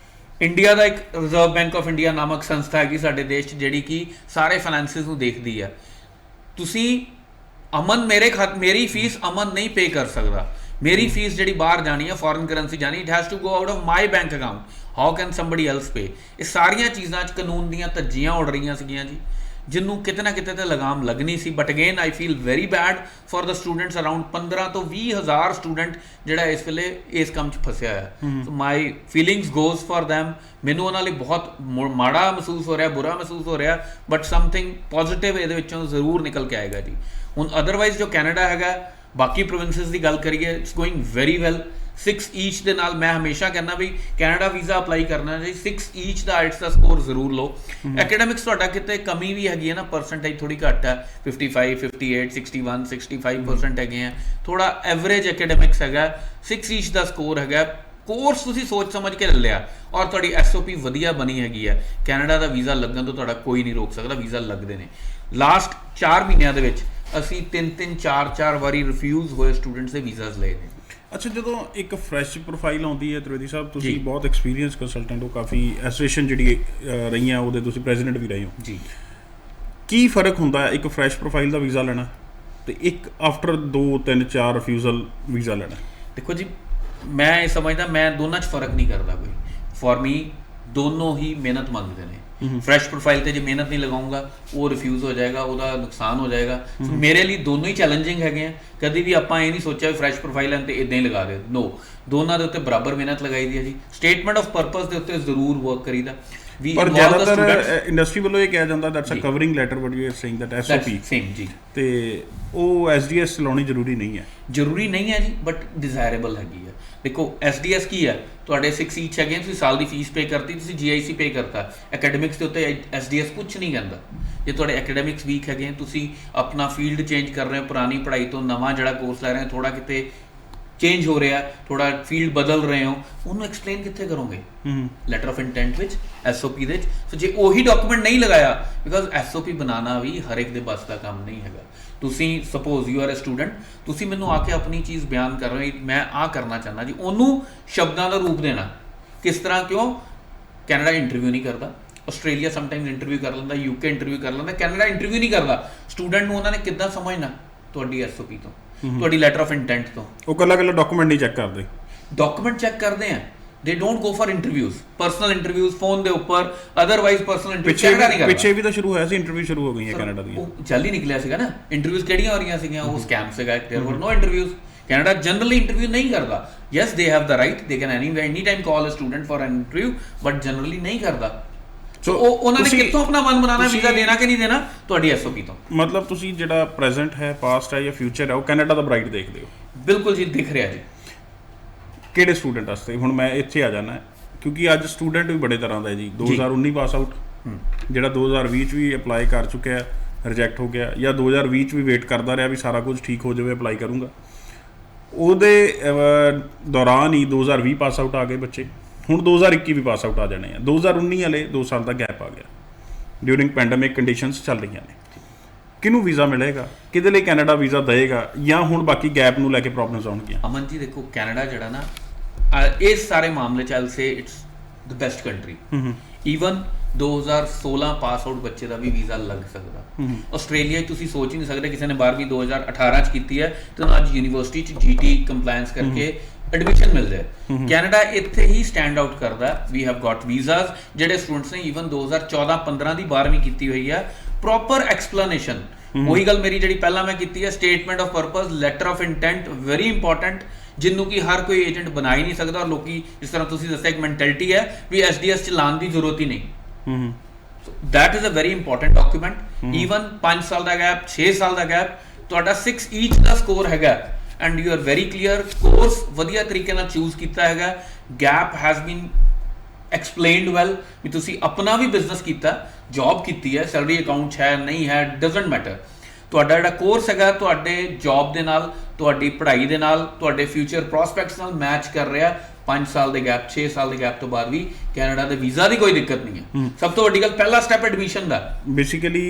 ਇੰਡੀਆ ਦਾ ਇੱਕ ਰਿਜ਼ਰਵ ਬੈਂਕ ਆਫ ਇੰਡੀਆ ਨਾਮਕ ਸੰਸਥਾ ਹੈਗੀ ਸਾਡੇ ਦੇਸ਼ 'ਚ, ਜਿਹੜੀ ਕਿ ਸਾਰੇ ਫਾਈਨੈਂਸਿਸ ਨੂੰ ਦੇਖਦੀ ਹੈ। ਤੁਸੀਂ ਅਮਨ ਮੇਰੀ ਫੀਸ ਅਮਨ ਨਹੀਂ ਪੇ ਕਰ ਸਕਦਾ। ਮੇਰੀ ਫੀਸ ਜਿਹੜੀ ਬਾਹਰ ਜਾਣੀ ਹੈ, ਫੋਰਨ ਕਰੰਸੀ ਜਾਣੀ, it has to go out of my bank account. How can somebody else pay? ਇਹ ਸਾਰੀਆਂ ਚੀਜ਼ਾਂ 'ਚ ਕਾਨੂੰਨ ਦੀਆਂ ਧੱਜੀਆਂ ਉੱਡ ਰਹੀਆਂ ਸੀਗੀਆਂ ਜੀ, ਜਿਹਨੂੰ ਕਿਤੇ ਨਾ ਕਿਤੇ ਤੇ ਲਗਾਮ ਲੱਗਣੀ ਸੀ। But again I feel very bad for the students, around 15 ਤੋਂ 20 ਹਜ਼ਾਰ ਸਟੂਡੈਂਟ ਜਿਹੜਾ ਇਸ ਵੇਲੇ ਇਸ ਕੰਮ 'ਚ ਫਸਿਆ ਹੈ। ਸੋ ਮਾਈ ਫੀਲਿੰਗਸ ਗੋਜ਼ ਫॉर them। ਮੈਨੂੰ ਉਹਨਾਂ ਲਈ ਬਹੁਤ ਮਾੜਾ ਮਹਿਸੂਸ ਹੋ ਰਿਹਾ, ਬੁਰਾ ਮਹਿਸੂਸ ਹੋ ਰਿਹਾ, ਬਟ ਸਮਥਿੰਗ ਪੋਜ਼ਿਟਿਵ ਇਹਦੇ ਵਿੱਚੋਂ ਜ਼ਰੂਰ ਨਿਕਲ ਕੇ ਆਏਗਾ ਜੀ। ਹੁਣ ਅਦਰਵਾਈਜ਼ ਜੋ ਕੈਨੇਡਾ ਹੈਗਾ, ਬਾਕੀ ਪ੍ਰੋਵਿੰਸਿਸ ਦੀ ਗੱਲ ਕਰੀਏ, ਇਟਸ ਗੋਇੰਗ ਵੈਰੀ ਵੈਲ। 6 ਈਚ ਦੇ ਨਾਲ ਮੈਂ ਹਮੇਸ਼ਾ ਕਹਿੰਦਾ ਵੀ ਕੈਨੇਡਾ ਵੀਜ਼ਾ ਅਪਲਾਈ ਕਰਨਾ ਜੀ 6 ਈਚ ਦਾ ਆਇਟਸ ਦਾ ਸਕੋਰ ਜ਼ਰੂਰ ਲਓ। ਐਕੈਡੈਮਿਕਸ ਤੁਹਾਡਾ ਕਿਤੇ ਕਮੀ ਵੀ ਹੈਗੀ ਹੈ ਨਾ, ਪਰਸੈਂਟੇਜ ਥੋੜੀ ਘੱਟ ਹੈ, 55 58 61 65% ਹੈਗੇ ਆ, ਥੋੜਾ ਐਵਰੇਜ ਐਕੈਡੈਮਿਕਸ ਹੈਗਾ। 6 ਈਚ ਦਾ ਸਕੋਰ ਹੈਗਾ, ਕੋਰਸ ਤੁਸੀਂ ਸੋਚ ਸਮਝ ਕੇ ਲੈ ਲਿਆ ਔਰ ਤੁਹਾਡੀ ਐਸਓਪੀ ਵਧੀਆ ਬਣੀ ਹੈਗੀ ਹੈ, ਕੈਨੇਡਾ ਦਾ ਵੀਜ਼ਾ ਲੱਗਣ ਤੋਂ ਤੁਹਾਡਾ ਕੋਈ ਨਹੀਂ ਰੋਕ ਸਕਦਾ। ਵੀਜ਼ਾ ਲੱਗਦੇ ਨੇ। ਲਾਸਟ 4 ਮਹੀਨਿਆਂ ਦੇ ਵਿੱਚ ਅਸੀਂ 3-3 4-4 ਵਾਰੀ ਰਿਫਿਊਜ਼ ਹੋਏ ਸਟੂਡੈਂਟਸ ਦੇ ਵੀਜ਼ਾਸ ਲਏ ਨੇ।
ਅੱਛਾ, ਜਦੋਂ ਇੱਕ ਫਰੈਸ਼ ਪ੍ਰੋਫਾਈਲ ਆਉਂਦੀ ਹੈ ਤ੍ਰਿਵੇਦੀ ਸਾਹਿਬ, ਤੁਸੀਂ ਬਹੁਤ ਐਕਸਪੀਰੀਅੰਸ ਕੰਸਲਟੈਂਟ ਹੋ, ਕਾਫੀ ਐਸੋਸੀਏਸ਼ਨ ਜਿਹੜੀ ਰਹੀਆਂ ਉਹਦੇ ਤੁਸੀਂ ਪ੍ਰੈਜ਼ੀਡੈਂਟ ਵੀ ਰਹੇ ਹੋ
ਜੀ,
ਕੀ ਫਰਕ ਹੁੰਦਾ ਹੈ ਇੱਕ ਫਰੈਸ਼ ਪ੍ਰੋਫਾਈਲ ਦਾ ਵੀਜ਼ਾ ਲੈਣਾ ਤੇ ਇੱਕ ਆਫਟਰ 2-3-4 ਰਿਫਿਊਜ਼ਲ ਵੀਜ਼ਾ ਲੈਣਾ?
ਦੇਖੋ ਜੀ, ਮੈਂ ਇਹ ਸਮਝਦਾ ਮੈਂ ਦੋਨਾਂ 'ਚ ਫਰਕ ਨਹੀਂ ਕਰਦਾ ਕੋਈ। ਫॉर ਮੀ ਦੋਨੋਂ ਹੀ ਮਿਹਨਤ ਮੰਗਦੇ ਨੇ। ਫਰੈਸ਼ ਪ੍ਰੋਫਾਈਲ ਤੇ ਜੇ ਮਿਹਨਤ ਨਹੀਂ ਲਗਾਉਂਗਾ ਉਹ ਰਿਫਿਊਜ਼ ਹੋ ਜਾਏਗਾ, ਉਹਦਾ ਨੁਕਸਾਨ ਹੋ ਜਾਏਗਾ। ਸੋ ਮੇਰੇ ਲਈ ਦੋਨੋਂ ਹੀ ਚੈਲੰਜਿੰਗ ਹੈਗੇ ਆ। ਕਦੀ ਵੀ ਆਪਾਂ ਇਹ ਨਹੀਂ ਸੋਚਿਆ ਫਰੈਸ਼ ਪ੍ਰੋਫਾਈਲ ਹੈ ਤੇ ਇਦਾਂ ਹੀ ਲਗਾ ਦੇ, ਨੋ, ਦੋਨਾਂ ਦੇ ਉੱਤੇ ਬਰਾਬਰ ਮਿਹਨਤ ਲਗਾਈ ਦੀ ਹੈ ਜੀ। ਸਟੇਟਮੈਂਟ ਆਫ ਪਰਪਸ ਦੇ ਉੱਤੇ ਜ਼ਰੂਰ ਵਰਕ ਕਰੀਦਾ।
ਪਰ ਜ਼ਿਆਦਾਤਰ ਇੰਡਸਟਰੀ ਵੱਲੋਂ ਇਹ ਕਿਹਾ ਜਾਂਦਾ that's a covering letter, but you are saying that SOP
same ਜੀ,
ਤੇ ਉਹ ਐਸਡੀਐਸ ਲਾਉਣੀ ਜ਼ਰੂਰੀ ਨਹੀਂ ਹੈ।
ਜ਼ਰੂਰੀ ਨਹੀਂ ਹੈ ਜੀ, ਬਟ ਡਿਜ਼ਾਇਰੇਬਲ ਹੈਗੀ ਹੈ। ਦੇਖੋ ਐਸਡੀਐਸ ਕੀ ਹੈ, ਤੁਹਾਡੇ 6 ਈਚ ਹੈਗੇ, ਤੁਸੀਂ ਸਾਲ ਦੀ ਫੀਸ ਪੇ ਕਰਤੀ, ਤੁਸੀਂ ਜੀਆਈਸੀ ਪੇ ਕਰਤਾ। ਐਕੈਡੈਮਿਕਸ ਦੇ ਉੱਤੇ ਐਸਡੀਐਸ ਕੁਝ ਨਹੀਂ ਕਹਿੰਦਾ। ਜੇ ਤੁਹਾਡੇ ਐਕੈਡੈਮਿਕਸ ਵੀਕ ਹੈਗੇ, ਤੁਸੀਂ ਆਪਣਾ ਫੀਲਡ ਚੇਂਜ ਕਰ ਰਹੇ ਹੋ, ਪੁਰਾਣੀ ਪੜ੍ਹਾਈ ਤੋਂ ਨਵਾਂ ਜਿਹੜਾ ਕੋਰਸ ਲੈ ਰਹੇ ਹੋ, ਥੋੜਾ ਕਿਤੇ ਚੇਂਜ ਹੋ ਰਿਹਾ, ਥੋੜਾ ਫੀਲਡ ਬਦਲ ਰਹੇ ਹੋ, ਉਹਨੂੰ ਐਕਸਪਲੇਨ ਕਿੱਥੇ ਕਰੋਗੇ? ਲੈਟਰ ਆਫ ਇੰਟੈਂਟ ਵਿੱਚ, ਐਸਓਪੀ ਦੇ ਵਿੱਚ। ਸੋ ਜੇ ਉਹੀ ਡਾਕੂਮੈਂਟ ਨਹੀਂ ਲਗਾਇਆ, ਬਿਕਾਜ਼ ਐਸਓਪੀ ਬਣਾਉਣਾ ਵੀ ਹਰ ਇੱਕ ਦੇ ਬਸ ਦਾ ਕੰਮ ਨਹੀਂ ਹੈਗਾ। ਤੁਸੀਂ suppose you are a student, ਤੁਸੀਂ ਮੈਨੂੰ ਆ ਕੇ ਆਪਣੀ ਚੀਜ਼ ਬਿਆਨ ਕਰ ਰਹੇ ਹੋ, ਮੈਂ ਆਹ ਕਰਨਾ ਚਾਹੁੰਦਾ ਜੀ, ਉਹਨੂੰ ਸ਼ਬਦਾਂ ਦਾ ਰੂਪ ਦੇਣਾ। ਕਿਸ ਤਰ੍ਹਾਂ? ਕਿਉਂ? ਕੈਨੇਡਾ ਇੰਟਰਵਿਊ ਨਹੀਂ ਕਰਦਾ, ਆਸਟ੍ਰੇਲੀਆ ਸਮਟਾਈਮਸ ਇੰਟਰਵਿਊ ਕਰ ਲੈਂਦਾ, ਯੂਕੇ ਇੰਟਰਵਿਊ ਕਰ ਲੈਂਦਾ, ਕੈਨੇਡਾ ਇੰਟਰਵਿਊ ਨਹੀਂ ਕਰਦਾ। ਸਟੂਡੈਂਟ ਨੂੰ ਉਹਨਾਂ ਨੇ ਕਿੱਦਾਂ ਸਮਝਣਾ? ਤੁਹਾਡੀ ਐਸਓਪੀ ਤੋਂ, ਤੁਹਾਡੀ ਲੈਟਰ ਆਫ ਇੰਟੈਂਟ ਤੋਂ।
ਉਹ ਕੱਲਾ ਡਾਕੂਮੈਂਟ ਨਹੀਂ ਚੈੱਕ ਕਰਦੇ,
ਡਾਕੂਮੈਂਟ ਚੈੱਕ ਕਰਦੇ ਆ। ਦੇ don't go for interviews, personal interviews phone ਦੇ ਉੱਪਰ, ਅਦਰਵਾਈਜ਼ ਪਰਸਨਲ ਇੰਟਰਵਿਊ ਕੈਨੇਡਾ ਨਹੀਂ ਕਰਦਾ।
ਪਿੱਛੇ ਵੀ ਤਾਂ ਸ਼ੁਰੂ ਹੋਇਆ ਸੀ, ਇੰਟਰਵਿਊ ਸ਼ੁਰੂ ਹੋ ਗਈਆਂ ਕੈਨੇਡਾ ਦੀਆਂ।
ਉਹ ਜਲ ਹੀ ਨਿਕਲਿਆ ਸੀਗਾ ਨਾ, ਇੰਟਰਵਿਊਜ਼ ਕਿਹੜੀਆਂ ਹੋ ਰਹੀਆਂ ਸੀਗੀਆਂ? ਉਹ ਸਕੈਮ ਸੀਗਾ, there were no interviews. Canada generally interview ਨਹੀਂ ਕਰਦਾ। Yes, they have the right, they can any time call a student for an interview, but generally ਨਹੀਂ ਕਰਦਾ। ਸੋ ਉਹਨਾਂ ਨੇ ਕਿੱਥੋਂ ਆਪਣਾ ਮਨ ਬਣਾਉਣਾ ਵੀਜ਼ਾ ਦੇਣਾ ਕਿ ਨਹੀਂ ਦੇਣਾ? ਤੁਹਾਡੀ ਐਸਓਪੀ ਤੋਂ।
ਮਤਲਬ ਤੁਸੀਂ ਜਿਹੜਾ ਪ੍ਰੈਜ਼ੈਂਟ ਹੈ, ਪਾਸਟ ਹੈ ਜਾਂ ਫਿਊਚਰ ਹੈ, ਉਹ ਕੈਨੇਡਾ ਦਾ ਬ੍ਰਾਈਟ ਦੇਖਦੇ ਹੋ?
ਬਿਲਕੁਲ ਜੀ, ਦਿਖ ਰਿਹਾ ਜੀ।
ਕਿਹੜੇ ਸਟੂਡੈਂਟ ਵਾਸਤੇ? ਹੁਣ ਮੈਂ ਇੱਥੇ ਆ ਜਾਣਾ ਕਿਉਂਕਿ ਅੱਜ ਸਟੂਡੈਂਟ ਵੀ ਬੜੇ ਤਰ੍ਹਾਂ ਦਾ ਜੀ। 2019 ਪਾਸ ਆਊਟ, ਜਿਹੜਾ 2020 ਚ ਵੀ ਅਪਲਾਈ ਕਰ ਚੁੱਕਿਆ, ਰਿਜੈਕਟ ਹੋ ਗਿਆ, ਜਾਂ 2020 ਚ ਵੀ ਵੇਟ ਕਰਦਾ ਰਿਹਾ ਵੀ ਸਾਰਾ ਕੁਝ ਠੀਕ ਹੋ ਜਾਵੇ, ਅਪਲਾਈ ਕਰੂੰਗਾ। ਉਹਦੇ ਦੌਰਾਨ ਹੀ 2020 ਪਾਸ ਆਊਟ ਆ ਗਏ ਬੱਚੇ, ਹੁਣ 2021 ਵੀ ਪਾਸ ਆਊਟ ਆ ਜਾਣੇ ਆ। 2019 ਵਾਲੇ 2 ਸਾਲ ਦਾ ਗੈਪ ਆ ਗਿਆ, ਡਿਊਰਿੰਗ ਪੈਂਡੇਮਿਕ ਕੰਡੀਸ਼ਨਸ ਚੱਲ ਰਹੀਆਂ ਨੇ। ਕਿਹਨੂੰ ਵੀਜ਼ਾ ਮਿਲੇਗਾ? ਕਿਹਦੇ ਲਈ ਕੈਨੇਡਾ ਵੀਜ਼ਾ ਦੇਏਗਾ? ਜਾਂ ਹੁਣ ਬਾਕੀ ਗੈਪ ਨੂੰ ਲੈ ਕੇ ਪ੍ਰੋਬਲਮਸ ਆਉਣਗੀਆਂ?
ਅਮਨ ਜੀ ਦੇਖੋ, ਕੈਨੇਡਾ ਜਿਹੜਾ ਨਾ ਇਸ ਸਾਰੇ ਮਾਮਲੇ ਚ I will say it's the best country. Even 2016 pass out ਬੱਚੇ ਦਾ ਵੀ ਵੀਜ਼ਾ ਲੱਗ ਸਕਦਾ। ਆਸਟ੍ਰੇਲੀਆ 'ਚ ਤੁਸੀਂ ਸੋਚ ਹੀ ਨਹੀਂ ਸਕਦੇ, ਕਿਸੇ ਨੇ 12ਵੀਂ 2018 ਚ ਕੀਤੀ ਹੈ ਤੇ ਅੱਜ ਯੂਨੀਵਰਸਿਟੀ 'ਚ ਜੀਟੀ ਕੰਪਲਾਇੰਸ ਕਰਕੇ ਐਡਮਿਸ਼ਨ ਮਿਲ ਜਾਏ। ਕੈਨੇਡਾ ਇੱਥੇ ਹੀ ਸਟੈਂਡ ਆਊਟ ਕਰਦਾ। We have got visas. ਜਿਹੜੇ ਸਟੂਡੈਂਟਸ ਨੇ ਈਵਨ 2014-15 ਦੀ 12ਵੀਂ ਕੀਤੀ ਹੋਈ ਹੈ, ਪ੍ਰੋਪਰ ਐਕਸਪਲੇਨੇਸ਼ਨ। ਉਹੀ ਗੱਲ ਮੇਰੀ ਜਿਹੜੀ ਪਹਿਲਾਂ ਮੈਂ ਕੀਤੀ ਹੈ, statement of purpose, letter of intent, very important, ਜਿਹਨੂੰ ਕਿ ਹਰ ਕੋਈ ਏਜੰਟ ਬਣਾ ਹੀ ਨਹੀਂ ਸਕਦਾ। ਔਰ ਲੋਕੀ ਜਿਸ ਤਰ੍ਹਾਂ ਤੁਸੀਂ ਦੱਸਿਆ, ਇੱਕ ਮੈਂਟੈਲਿਟੀ ਹੈ ਵੀ ਐਸਡੀਐਸ ਚ ਲਾਉਣ ਦੀ ਜ਼ਰੂਰਤ ਹੀ ਨਹੀਂ। That is a very important document. Even 5 ਸਾਲ ਦਾ ਗੈਪ, 6 ਸਾਲ ਦਾ ਗੈਪ, ਤੁਹਾਡਾ 6 ਈਚ ਦਾ ਸਕੋਰ ਹੈਗਾ and you are very clear. Course ਵਧੀਆ ਤਰੀਕੇ ਨਾਲ ਚੂਜ਼ ਕੀਤਾ ਹੈਗਾ। Gap has been explained well, ਵੀ ਤੁਸੀਂ ਆਪਣਾ ਵੀ ਬਿਜ਼ਨਸ ਕੀਤਾ, ਜੌਬ ਕੀਤੀ ਹੈ, ਸੈਲਰੀ ਅਕਾਊਂਟ 'ਚ ਹੈ ਨਹੀਂ ਹੈ, ਡਜ਼ਨਟ ਮੈਟਰ। ਤੁਹਾਡਾ ਜਿਹੜਾ ਕੋਰਸ ਹੈਗਾ ਤੁਹਾਡੇ ਜੌਬ ਦੇ ਨਾਲ, ਤੁਹਾਡੀ ਪੜ੍ਹਾਈ ਦੇ ਨਾਲ, ਤੁਹਾਡੇ ਫਿਊਚਰ ਪ੍ਰੋਸਪੈਕਟਸ ਨਾਲ ਮੈਚ ਕਰ ਰਿਹਾ। 5 ਸਾਲ ਦੇ ਗੈਪ, 6 ਸਾਲ ਦੇ ਗੈਪ ਤੋਂ ਬਾਅਦ ਵੀ ਕੈਨੇਡਾ ਦੇ ਵੀਜ਼ਾ ਦੀ ਕੋਈ ਦਿੱਕਤ ਨਹੀਂ ਹੈ। ਸਭ ਤੋਂ ਵੱਡੀ ਗੱਲ, ਪਹਿਲਾ ਸਟੈਪ ਐਡਮਿਸ਼ਨ ਦਾ।
ਬੇਸਿਕਲੀ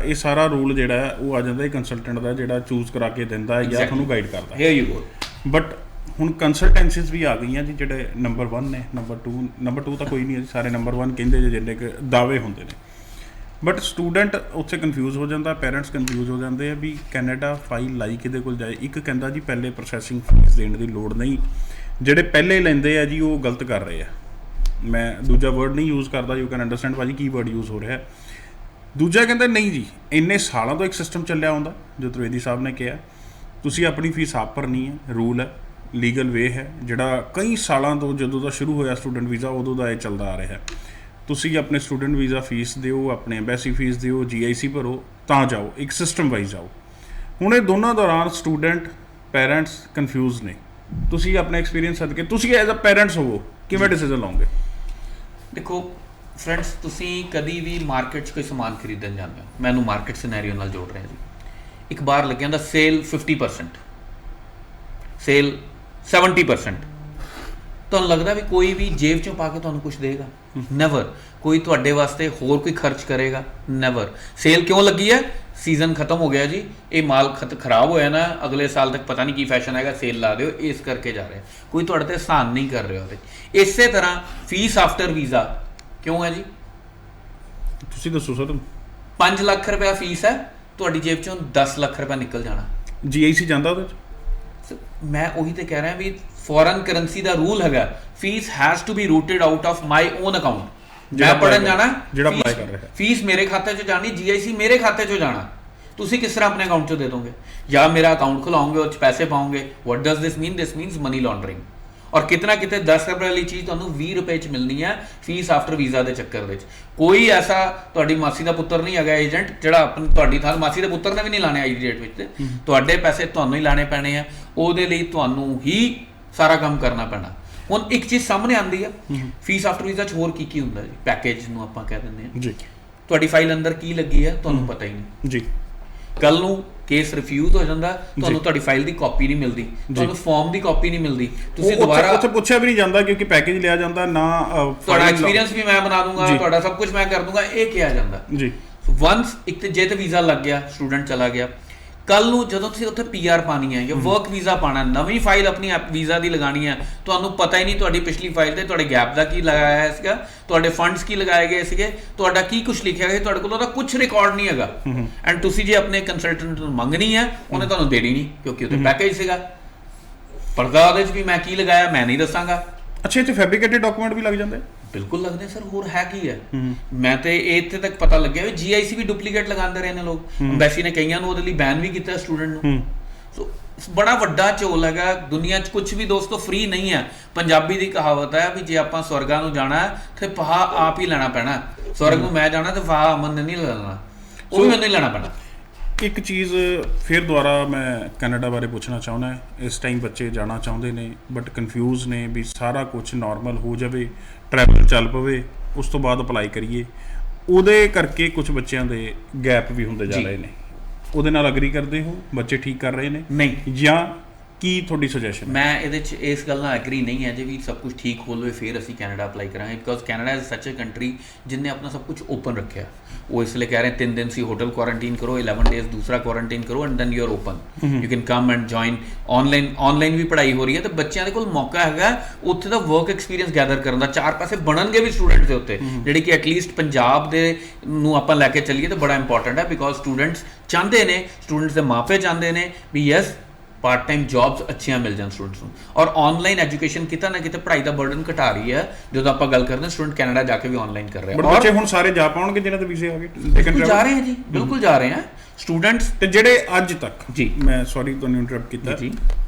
ਇਹ ਸਾਰਾ ਰੂਲ ਜਿਹੜਾ ਹੈ ਉਹ ਆ ਜਾਂਦਾ ਹੈ ਕੰਸਲਟੈਂਟ ਦਾ, ਜਿਹੜਾ ਚੂਜ਼ ਕਰਾ ਕੇ ਦਿੰਦਾ ਹੈ ਜਾਂ ਤੁਹਾਨੂੰ ਗਾਈਡ ਕਰਦਾ ਹੈ।
Hair you go.
ਬਟ ਹੁਣ ਕੰਸਲਟੈਂਸੀਜ਼ ਵੀ ਆ ਗਈਆਂ ਜੀ, ਜਿਹੜੇ ਨੰਬਰ 1 ਨੇ, ਨੰਬਰ 2 ਤਾਂ ਕੋਈ ਨਹੀਂ ਹੈ ਜੀ, ਸਾਰੇ ਨੰਬਰ 1 ਕਹਿੰਦੇ ਜੇ ਜਿੰਨੇ ਕੁ ਦਾਅਵੇ ਹੁੰਦੇ ਨੇ। ਬਟ ਸਟੂਡੈਂਟ ਉੱਥੇ ਕਨਫਿਊਜ਼ ਹੋ ਜਾਂਦਾ, ਪੇਰੈਂਟਸ ਕਨਫਿਊਜ਼ ਹੋ ਜਾਂਦੇ ਆ ਵੀ ਕੈਨੇਡਾ ਫਾਈਲ ਲਾਈ ਕਿਹਦੇ ਕੋਲ ਜਾਏ। ਇੱਕ ਕਹਿੰਦਾ ਜੀ ਪਹਿਲੇ ਪ੍ਰੋਸੈਸਿੰਗ ਫੀਸ ਦੇਣ ਦੀ ਲੋੜ ਨਹੀਂ, ਜਿਹੜੇ ਪਹਿਲੇ ਲੈਂਦੇ ਆ ਜੀ ਉਹ ਗਲਤ ਕਰ ਰਹੇ ਆ। ਮੈਂ ਦੂਜਾ ਵਰਡ ਨਹੀਂ ਯੂਜ਼ ਕਰਦਾ, ਯੂ ਕੈਨ ਅੰਡਰਸਟੈਂਡ ਭਾਜੀ ਕੀ ਵਰਡ ਯੂਜ਼ ਹੋ ਰਿਹਾ। ਦੂਜਾ ਕਹਿੰਦਾ ਨਹੀਂ ਜੀ, ਇੰਨੇ ਸਾਲਾਂ ਤੋਂ ਇੱਕ ਸਿਸਟਮ ਚੱਲਿਆ ਹੁੰਦਾ, ਜੋ ਤ੍ਰਿਵੇਦੀ ਸਾਹਿਬ ਨੇ ਕਿਹਾ, ਤੁਸੀਂ ਆਪਣੀ ਫੀਸ ਆਪ ਭਰਨੀ ਹੈ, ਰੂਲ ਹੈ, ਲੀਗਲ ਵੇ ਹੈ, ਜਿਹੜਾ ਕਈ ਸਾਲਾਂ ਤੋਂ ਜਦੋਂ ਦਾ ਸ਼ੁਰੂ ਹੋਇਆ ਸਟੂਡੈਂਟ ਵੀਜ਼ਾ ਉਦੋਂ ਦਾ ਇਹ ਚੱਲਦਾ ਆ ਰਿਹਾ। ਤੁਸੀਂ ਆਪਣੇ ਸਟੂਡੈਂਟ ਵੀਜ਼ਾ ਫੀਸ ਦਿਓ, ਆਪਣੇ ਐਮਬੈਸੀ ਫੀਸ ਦਿਓ, GIC ਭਰੋ, ਤਾਂ ਜਾਓ, ਇੱਕ ਸਿਸਟਮ ਵਾਈਜ਼ ਜਾਓ। ਹੁਣ ਇਹ ਦੋਨਾਂ ਦੌਰਾਨ ਸਟੂਡੈਂਟ ਪੇਰੈਂਟਸ ਕਨਫਿਊਜ਼ ਨੇ। ਤੁਸੀਂ ਆਪਣਾ ਐਕਸਪੀਰੀਅੰਸ ਸਦਕੇ, ਤੁਸੀਂ ਐਜ਼ ਅ ਪੇਰੈਂਟਸ ਹੋਵੋ, ਕਿਵੇਂ ਡਿਸੀਜਨ ਲਓਗੇ?
ਦੇਖੋ ਫਰੈਂਡਸ, ਤੁਸੀਂ ਕਦੀ ਵੀ ਮਾਰਕੀਟ 'ਚ ਕੋਈ ਸਮਾਨ ਖਰੀਦਣ ਜਾਂਦੇ ਹੋ, ਮੈਨੂੰ ਮਾਰਕੀਟ ਸਿਨੈਰੀਓ ਨਾਲ ਜੋੜ ਰਿਹਾ ਜੀ। ਇੱਕ ਬਾਰ ਲੱਗਿਆ ਹੁੰਦਾ ਸੇਲ 50%, ਸੇਲ 70%। ਤੁਹਾਨੂੰ ਲੱਗਦਾ ਵੀ ਕੋਈ ਵੀ ਜੇਬ 'ਚੋਂ ਪਾ ਕੇ ਤੁਹਾਨੂੰ ਕੁਝ ਦੇਗਾ? ਨੈਵਰ। ਕੋਈ ਤੁਹਾਡੇ ਵਾਸਤੇ ਹੋਰ ਕੋਈ ਖਰਚ ਕਰੇਗਾ? ਨੈਵਰ। ਸੇਲ ਕਿਉਂ ਲੱਗੀ ਹੈ? ਸੀਜ਼ਨ ਖਤਮ ਹੋ ਗਿਆ ਜੀ, ਇਹ ਮਾਲ ਖਰਾਬ ਹੋਇਆ ਨਾ, ਅਗਲੇ ਸਾਲ ਤੱਕ ਪਤਾ ਨਹੀਂ ਕੀ ਫੈਸ਼ਨ ਆਏਗਾ, ਸੇਲ ਲਾ ਦਿਓ, ਇਸ ਕਰਕੇ ਜਾ ਰਿਹਾ। ਕੋਈ ਤੁਹਾਡੇ ਤੇ ਆਸਾਨ ਨਹੀਂ ਕਰ ਰਿਹਾ ਉਹਦੇ। ਇਸੇ ਤਰ੍ਹਾਂ ਫੀਸ ਆਫਟਰ ਵੀਜ਼ਾ ਕਿਉਂ ਹੈ ਜੀ?
ਤੁਸੀਂ ਦੱਸੋ ਸਰ।
5 ਲੱਖ ਰੁਪਇਆ ਫੀਸ ਹੈ, ਤੁਹਾਡੀ ਜੇਬ 'ਚੋਂ 10 ਲੱਖ ਰੁਪਇਆ ਨਿਕਲ ਜਾਣਾ।
GIC ਜਾਂਦਾ ਉਹਦੇ 'ਚ?
ਮੈਂ ਉਹੀ ਤੇ ਕਹਿ ਰਿਹਾ ਵੀ ਫੋਰਨ ਕਰੰਸੀ ਦਾ ਰੂਲ ਹੈਗਾ, fees has to be routed out of my own account. ਮੈਂ ਪੜਨ ਜਾਣਾ,
ਜਿਹੜਾ ਅਪਲਾਈ ਕਰ ਰਿਹਾ,
ਫੀਸ ਮੇਰੇ ਖਾਤੇ 'ਚ ਜਾਣੀ, GIC ਮੇਰੇ ਖਾਤੇ 'ਚ ਜਾਣਾ। ਤੁਸੀਂ ਕਿਸ ਤਰ੍ਹਾਂ ਆਪਣੇ ਅਕਾਊਂਟ 'ਚ ਦੇ ਦੋਗੇ? ਜਾਂ ਮੇਰਾ ਅਕਾਊਂਟ ਖੁਲਾਓਗੇ, ਉਹ 'ਚ ਪੈਸੇ ਪਾਓਗੇ। What does this mean? This means money laundering. ਔਰ ਕਿਤਨਾ ਕਿਤੇ 10 ਰੁਪਏ ਵਾਲੀ ਚੀਜ਼ ਤੁਹਾਨੂੰ 20 ਰੁਪਏ 'ਚ ਮਿਲਣੀ ਹੈ ਫੀਸ ਆਫਟਰ ਵੀਜ਼ਾ ਦੇ ਚੱਕਰ ਵਿੱਚ। ਕੋਈ ਐਸਾ ਤੁਹਾਡੀ ਮਾਸੀ ਦਾ ਪੁੱਤਰ ਨਹੀਂ ਹੈਗਾ ਏਜੰਟ, ਜਿਹੜਾ ਆਪਣੀ ਤੁਹਾਡੀ ਥਾਂ, ਮਾਸੀ ਦੇ ਪੁੱਤਰ ਨੇ ਵੀ ਨਹੀਂ ਲਾਣੇ ਅੱਜ ਦੀ ਡੇਟ ਵਿੱਚ, ਤੁਹਾਡੇ ਪੈਸੇ ਤੁਹਾਨੂੰ ਹੀ ਲਾਣੇ ਪੈਣੇ ਆ। ਉਹਦੇ ਲਈ ਤੁਹਾਨੂੰ ਹੀ ਸਾਰਾ ਕੰਮ ਕਰਨਾ ਪੈਣਾ। ਹੁਣ ਇੱਕ ਚੀਜ਼ ਸਾਹਮਣੇ ਆਉਂਦੀ ਆ, ਫੀਸ ਆਫਟਰ ਵੀਜ਼ਾ 'ਚ ਹੋਰ ਕੀ ਹੁੰਦਾ ਜੀ? ਪੈਕੇਜ ਨੂੰ ਆਪਾਂ ਕਹਿ ਦਿੰਦੇ ਹਾਂ ਜੀ। ਤੁਹਾਡੀ ਫਾਈਲ ਅੰਦਰ ਕੀ ਲੱਗੀ ਹੈ ਤੁਹਾਨੂੰ ਪਤਾ ਹੀ ਨਹੀਂ ਜੀ। ਕੱਲ ਨੂੰ ਕੇਸ ਰਿਫਿਊਜ਼ ਹੋ ਜਾਂਦਾ, ਤੁਹਾਨੂੰ ਤੁਹਾਡੀ ਫਾਈਲ ਦੀ ਕਾਪੀ ਨਹੀਂ ਮਿਲਦੀ, ਤੁਹਾਨੂੰ ਫਾਰਮ ਦੀ ਕਾਪੀ ਨਹੀਂ ਮਿਲਦੀ, ਤੁਸੀਂ ਦੁਬਾਰਾ
ਉੱਥੇ ਪੁੱਛਿਆ ਵੀ ਨਹੀਂ ਜਾਂਦਾ, ਕਿਉਂਕਿ ਪੈਕੇਜ ਲਿਆ ਜਾਂਦਾ ਨਾ।
ਤੁਹਾਡਾ ਐਕਸਪੀਰੀਅੰਸ ਵੀ ਮੈਂ ਬਣਾ ਦੂੰਗਾ, ਤੁਹਾਡਾ ਸਭ ਕੁਝ ਮੈਂ ਕਰ ਦੂੰਗਾ, ਇਹ ਕਿਹਾ ਜਾਂਦਾ ਜੀ। ਵਨਸ ਇੱਕ ਤੇ ਜੇ ਤੇ ਵੀਜ਼ਾ ਲੱਗ ਗਿਆ, ਸਟੂਡੈਂਟ ਚਲਾ ਗਿਆ, ਕੱਲ ਨੂੰ ਜਦੋਂ ਤੁਸੀਂ ਉੱਥੇ PR ਪਾਣੀ ਹੈ ਜਾਂ ਵਰਕ ਵੀਜ਼ਾ ਪਾਣਾ, ਨਵੀਂ ਫਾਈਲ ਆਪਣੀ ਵੀਜ਼ਾ ਦੀ ਲਗਾਣੀ ਹੈ, ਤੁਹਾਨੂੰ ਪਤਾ ਹੀ ਨਹੀਂ ਤੁਹਾਡੀ ਪਿਛਲੀ ਫਾਈਲ ਤੇ ਤੁਹਾਡੇ ਗੈਪ ਦਾ ਕੀ ਲਗਾਇਆ ਸੀਗਾ, ਤੁਹਾਡੇ ਫੰਡਸ ਕੀ ਲਗਾਏ ਗਏ ਸੀਗੇ, ਤੁਹਾਡਾ ਕੀ ਕੁਝ ਲਿਖਿਆ ਗਿਆ, ਤੁਹਾਡੇ ਕੋਲ ਉਹਦਾ ਕੁਝ ਰਿਕਾਰਡ ਨਹੀਂ ਹੈਗਾ। ਐਂਡ ਤੁਸੀਂ ਜੇ ਆਪਣੇ ਕੰਸਲਟੈਂਟ ਨੂੰ ਮੰਗਣੀ ਹੈ, ਉਹਨੇ ਤੁਹਾਨੂੰ ਦੇਣੀ ਨਹੀਂ, ਕਿਉਂਕਿ ਉੱਥੇ ਪੈਕੇਜ ਸੀਗਾ। ਪਰਦਾ ਉਹਦੇ 'ਚ ਵੀ ਮੈਂ ਕੀ ਲਗਾਇਆ ਮੈਂ ਨਹੀਂ ਦੱਸਾਂਗਾ।
ਅੱਛਾ, ਇੱਥੇ ਫੈਬਰੀਕੇਟਡ ਡਾਕੂਮੈਂਟ ਵੀ ਲੱਗ ਜਾਂਦੇ?
ਬਿਲਕੁਲ ਲੱਗਦੇ ਸਰ, ਹੋਰ ਹੈ ਕੀ ਹੈ। ਮੈਂ ਤੇ ਇੱਥੇ ਤੱਕ ਪਤਾ ਲੱਗਿਆ ਵੀ GIC ਵੀ ਡੁਪਲੀਕੇਟ ਲਗਾਉਂਦੇ ਰਹੇ ਨੇ ਲੋਕ। ਐਮਬੈਸੀ ਨੇ ਕਈਆਂ ਨੂੰ ਉਹਦੇ ਲਈ ਬੈਨ ਵੀ ਕੀਤਾ ਸਟੂਡੈਂਟ ਨੂੰ। ਸੋ ਬੜਾ ਵੱਡਾ ਝੋਲ ਹੈਗਾ ਦੁਨੀਆ 'ਚ। ਕੁਝ ਵੀ ਦੋਸਤੋ ਫ੍ਰੀ ਨਹੀਂ ਹੈ। ਪੰਜਾਬੀ ਦੀ ਕਹਾਵਤ ਹੈ ਵੀ ਜੇ ਆਪਾਂ ਸਵਰਗਾਂ ਨੂੰ ਜਾਣਾ ਤੇ ਫਾਹਾ ਆਪ ਹੀ ਲੈਣਾ ਪੈਣਾ। ਸਵਰਗ ਨੂੰ ਮੈਂ ਜਾਣਾ ਤੇ ਫਾਹਾ ਅਮਨ ਨੇ ਨਹੀਂ ਲੈਣਾ, ਉਹ ਵੀ ਮੈਨੂੰ ਹੀ ਲੈਣਾ ਪੈਣਾ।
ਇੱਕ ਚੀਜ਼ ਫਿਰ ਦੁਬਾਰਾ ਮੈਂ ਕੈਨੇਡਾ ਬਾਰੇ ਪੁੱਛਣਾ ਚਾਹੁੰਦਾ। ਇਸ ਟਾਈਮ ਬੱਚੇ ਜਾਣਾ ਚਾਹੁੰਦੇ ਨੇ ਬਟ ਕਨਫਿਊਜ਼ ਨੇ ਵੀ ਸਾਰਾ ਕੁਝ ਨਾਰਮਲ ਹੋ ਜਾਵੇ, ਟਰੈਵਲ ਚੱਲ ਪਵੇ, ਉਸ ਤੋਂ ਬਾਅਦ ਅਪਲਾਈ ਕਰੀਏ। ਉਹਦੇ ਕਰਕੇ ਕੁਝ ਬੱਚਿਆਂ ਦੇ ਗੈਪ ਵੀ ਹੁੰਦੇ ਜਾ ਰਹੇ ਨੇ। ਉਹਦੇ ਨਾਲ ਅਗਰੀ ਕਰਦੇ ਹੋ? ਬੱਚੇ ਠੀਕ ਕਰ ਰਹੇ ਨੇ?
ਨਹੀਂ।
ਜਾਂ ਕੀ ਤੁਹਾਡੀ ਸੁਜੈਸ਼ਨ?
ਮੈਂ ਇਹਦੇ 'ਚ ਇਸ ਗੱਲ ਨਾਲ ਐਗਰੀ ਨਹੀਂ ਹੈ ਜੇ ਵੀ ਸਭ ਕੁਝ ਠੀਕ ਹੋ ਲਵੇ ਫਿਰ ਅਸੀਂ ਕੈਨੇਡਾ ਅਪਲਾਈ ਕਰਾਂਗੇ, ਬਿਕੋਜ਼ ਕੈਨੇਡਾ ਇਜ਼ ਸੱਚ ਅ ਕੰਟਰੀ ਜਿਹਨੇ ਆਪਣਾ ਸਭ ਕੁਝ ਓਪਨ ਰੱਖਿਆ। ਉਹ ਇਸ ਲਈ ਕਹਿ ਰਹੇ 3 ਦਿਨ ਸੀ ਹੋਟਲ ਕੁਆਰੰਟੀਨ ਕਰੋ, 11 ਡੇਜ਼ ਦੂਸਰਾ ਕੁਆਰੰਟੀਨ ਕਰੋ and then you are open, you can come and join. Online ਵੀ ਪੜ੍ਹਾਈ ਹੋ ਰਹੀ ਹੈ ਤੇ ਬੱਚਿਆਂ ਦੇ ਕੋਲ ਮੌਕਾ ਹੈਗਾ ਉੱਥੇ ਦਾ ਵਰਕ ਐਕਸਪੀਰੀਅੰਸ ਗੈਦਰ ਕਰਨ ਦਾ। 4 ਪੈਸੇ ਬਣਨਗੇ ਵੀ ਸਟੂਡੈਂਟ ਦੇ ਉੱਤੇ, ਜਿਹੜੇ ਕਿ ਐਟਲੀਸਟ ਪੰਜਾਬ ਦੇ ਨੂੰ ਆਪਾਂ ਲੈ ਕੇ ਚੱਲੀਏ ਤਾਂ ਬੜਾ ਇੰਪੋਰਟੈਂਟ ਹੈ। ਬਿਕੋਜ਼ ਸਟੂਡੈਂਟਸ ਚਾਹੁੰਦੇ ਨੇ, ਸਟੂਡੈਂਟਸ ਦੇ ਮਾਪੇ ਚਾਹੁੰਦੇ ਨੇ ਵੀ ਯੈਸ ਪਾਰਟ ਟਾਈਮ ਜੌਬਸ ਅੱਛੀਆਂ ਮਿਲ ਜਾਣ ਸਟੂਡੈਂਟਸ ਨੂੰ। ਔਰ ਆਨਲਾਈਨ ਐਜੂਕੇਸ਼ਨ ਕਿਤੇ ਨਾ ਕਿਤੇ ਪੜ੍ਹਾਈ ਦਾ ਬਰਡਨ ਘਟਾ ਰਹੀ ਹੈ। ਜਦੋਂ ਆਪਾਂ ਗੱਲ ਕਰਦੇ ਹਾਂ ਸਟੂਡੈਂਟ ਕੈਨੇਡਾ ਜਾ ਕੇ ਵੀ ਆਨਲਾਈਨ ਕਰ ਰਹੇ
ਆ। ਬੱਚੇ ਹੁਣ ਸਾਰੇ ਜਾ ਪਾਉਣਗੇ ਜਿਹਨਾਂ ਦੇ ਵੀਜ਼ੇ ਆ ਗਏ?
ਜਾ ਰਹੇ ਆ ਜੀ, ਬਿਲਕੁਲ ਜਾ ਰਹੇ ਆ ਸਟੂਡੈਂਟਸ।
ਤੇ ਜਿਹੜੇ ਅੱਜ ਤੱਕ
ਜੀ,
ਮੈਂ ਸੌਰੀ ਤੁਹਾਨੂੰ ਇੰਟਰਰਪਟ ਕੀਤਾ ਜੀ,